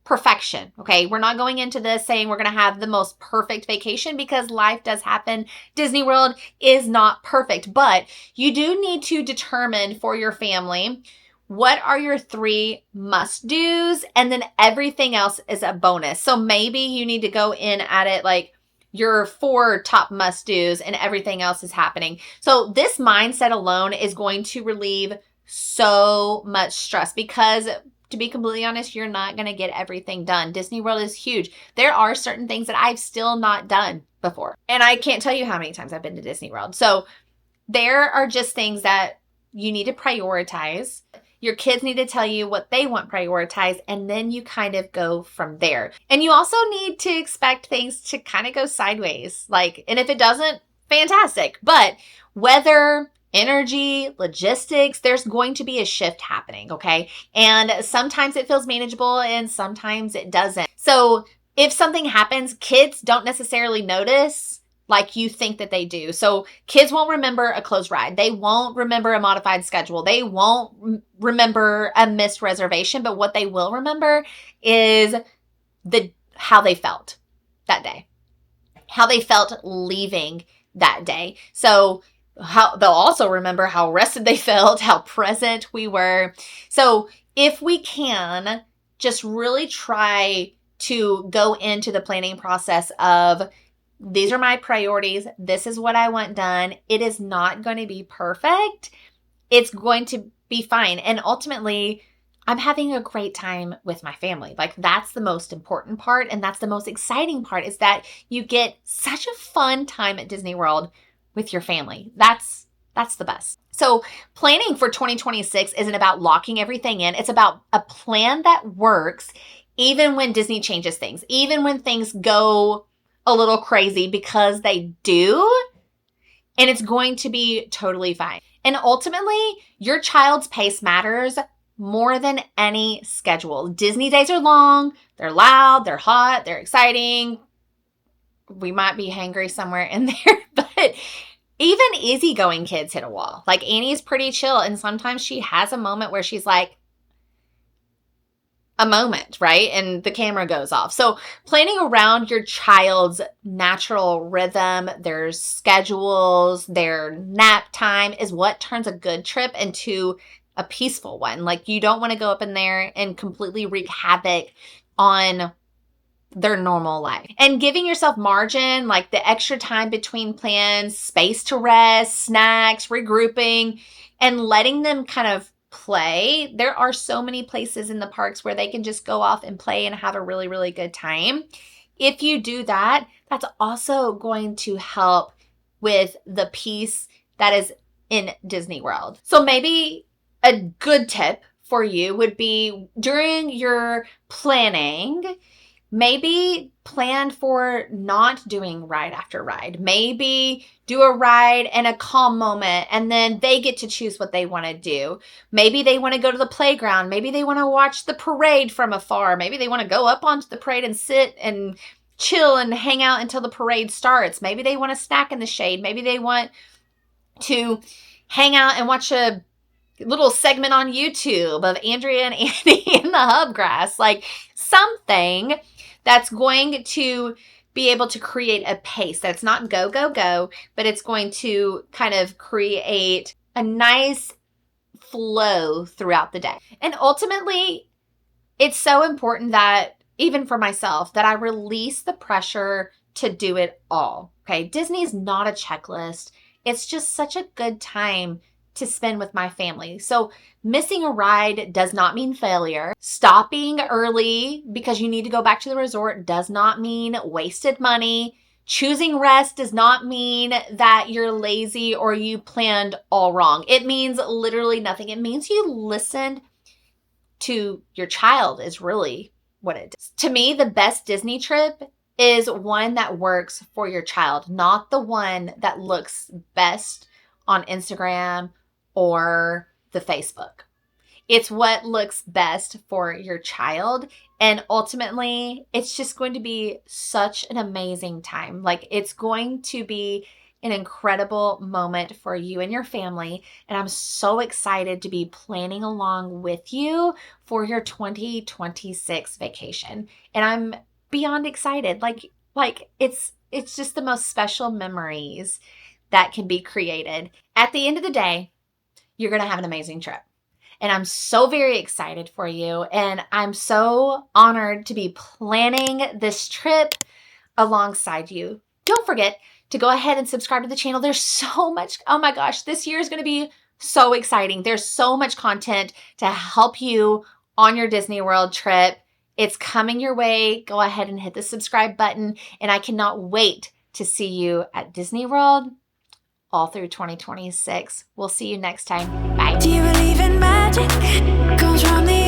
perfection. Okay. We're not going into this saying we're going to have the most perfect vacation because life does happen. Disney World is not perfect, but you do need to determine for your family what are your 3 must do's, and then everything else is a bonus. So maybe you need to go in at it like your 4 top must do's and everything else is happening. So this mindset alone is going to relieve so much stress because, to be completely honest, you're not going to get everything done. Disney World is huge. There are certain things that I've still not done before. And I can't tell you how many times I've been to Disney World. So there are just things that you need to prioritize. Your kids need to tell you what they want prioritized, and then you kind of go from there. And you also need to expect things to kind of go sideways. And if it doesn't, fantastic. But weather, energy, logistics, there's going to be a shift happening, okay? And sometimes it feels manageable and sometimes it doesn't. So if something happens, kids don't necessarily notice like you think that they do. So kids won't remember a closed ride. They won't remember a modified schedule. They won't remember a missed reservation, but what they will remember is how they felt that day, how they felt leaving that day. So they'll also remember how rested they felt, how present we were. So if we can just really try to go into the planning process of, these are my priorities, this is what I want done. It is not going to be perfect. It's going to be fine. And ultimately, I'm having a great time with my family. That's the most important part. And that's the most exciting part, is that you get such a fun time at Disney World with your family. That's the best. So planning for 2026 isn't about locking everything in. It's about a plan that works even when Disney changes things, even when things go a little crazy, because they do. And it's going to be totally fine. And ultimately, your child's pace matters more than any schedule. Disney days are long, they're loud, they're hot, they're exciting. We might be hangry somewhere in there, but even easygoing kids hit a wall. Annie's pretty chill, and sometimes she has a moment where she's like, a moment, right? And the camera goes off. So planning around your child's natural rhythm, their schedules, their nap time is what turns a good trip into a peaceful one. You don't want to go up in there and completely wreak havoc on their normal life. And giving yourself margin, the extra time between plans, space to rest, snacks, regrouping, and letting them kind of play. There are so many places in the parks where they can just go off and play and have a really, really good time. If you do that, that's also going to help with the peace that is in Disney World. So maybe a good tip for you would be, during your planning, maybe plan for not doing ride after ride. Maybe do a ride and a calm moment, and then they get to choose what they want to do. Maybe they want to go to the playground. Maybe they want to watch the parade from afar. Maybe they want to go up onto the parade and sit and chill and hang out until the parade starts. Maybe they want to snack in the shade. Maybe they want to hang out and watch a little segment on YouTube of Andrea and Andy in the hubgrass. Something that's going to be able to create a pace that's not go, go, go, but it's going to kind of create a nice flow throughout the day. And ultimately, it's so important that, even for myself, that I release the pressure to do it all. Okay, Disney's not a checklist. It's just such a good time to spend with my family. So missing a ride does not mean failure. Stopping early because you need to go back to the resort does not mean wasted money. Choosing rest does not mean that you're lazy or you planned all wrong. It means literally nothing. It means you listened to your child, is really what it does. To me, the best Disney trip is one that works for your child, not the one that looks best on Instagram or the Facebook. It's what looks best for your child. And ultimately, it's just going to be such an amazing time. It's going to be an incredible moment for you and your family. And I'm so excited to be planning along with you for your 2026 vacation. And I'm beyond excited. Like it's just the most special memories that can be created. At the end of the day, you're going to have an amazing trip. And I'm so very excited for you. And I'm so honored to be planning this trip alongside you. Don't forget to go ahead and subscribe to the channel. There's so much. Oh my gosh, this year is going to be so exciting. There's so much content to help you on your Disney World trip. It's coming your way. Go ahead and hit the subscribe button. And I cannot wait to see you at Disney World all through 2026. We'll see you next time. Bye. Do you believe in magic? Comes from the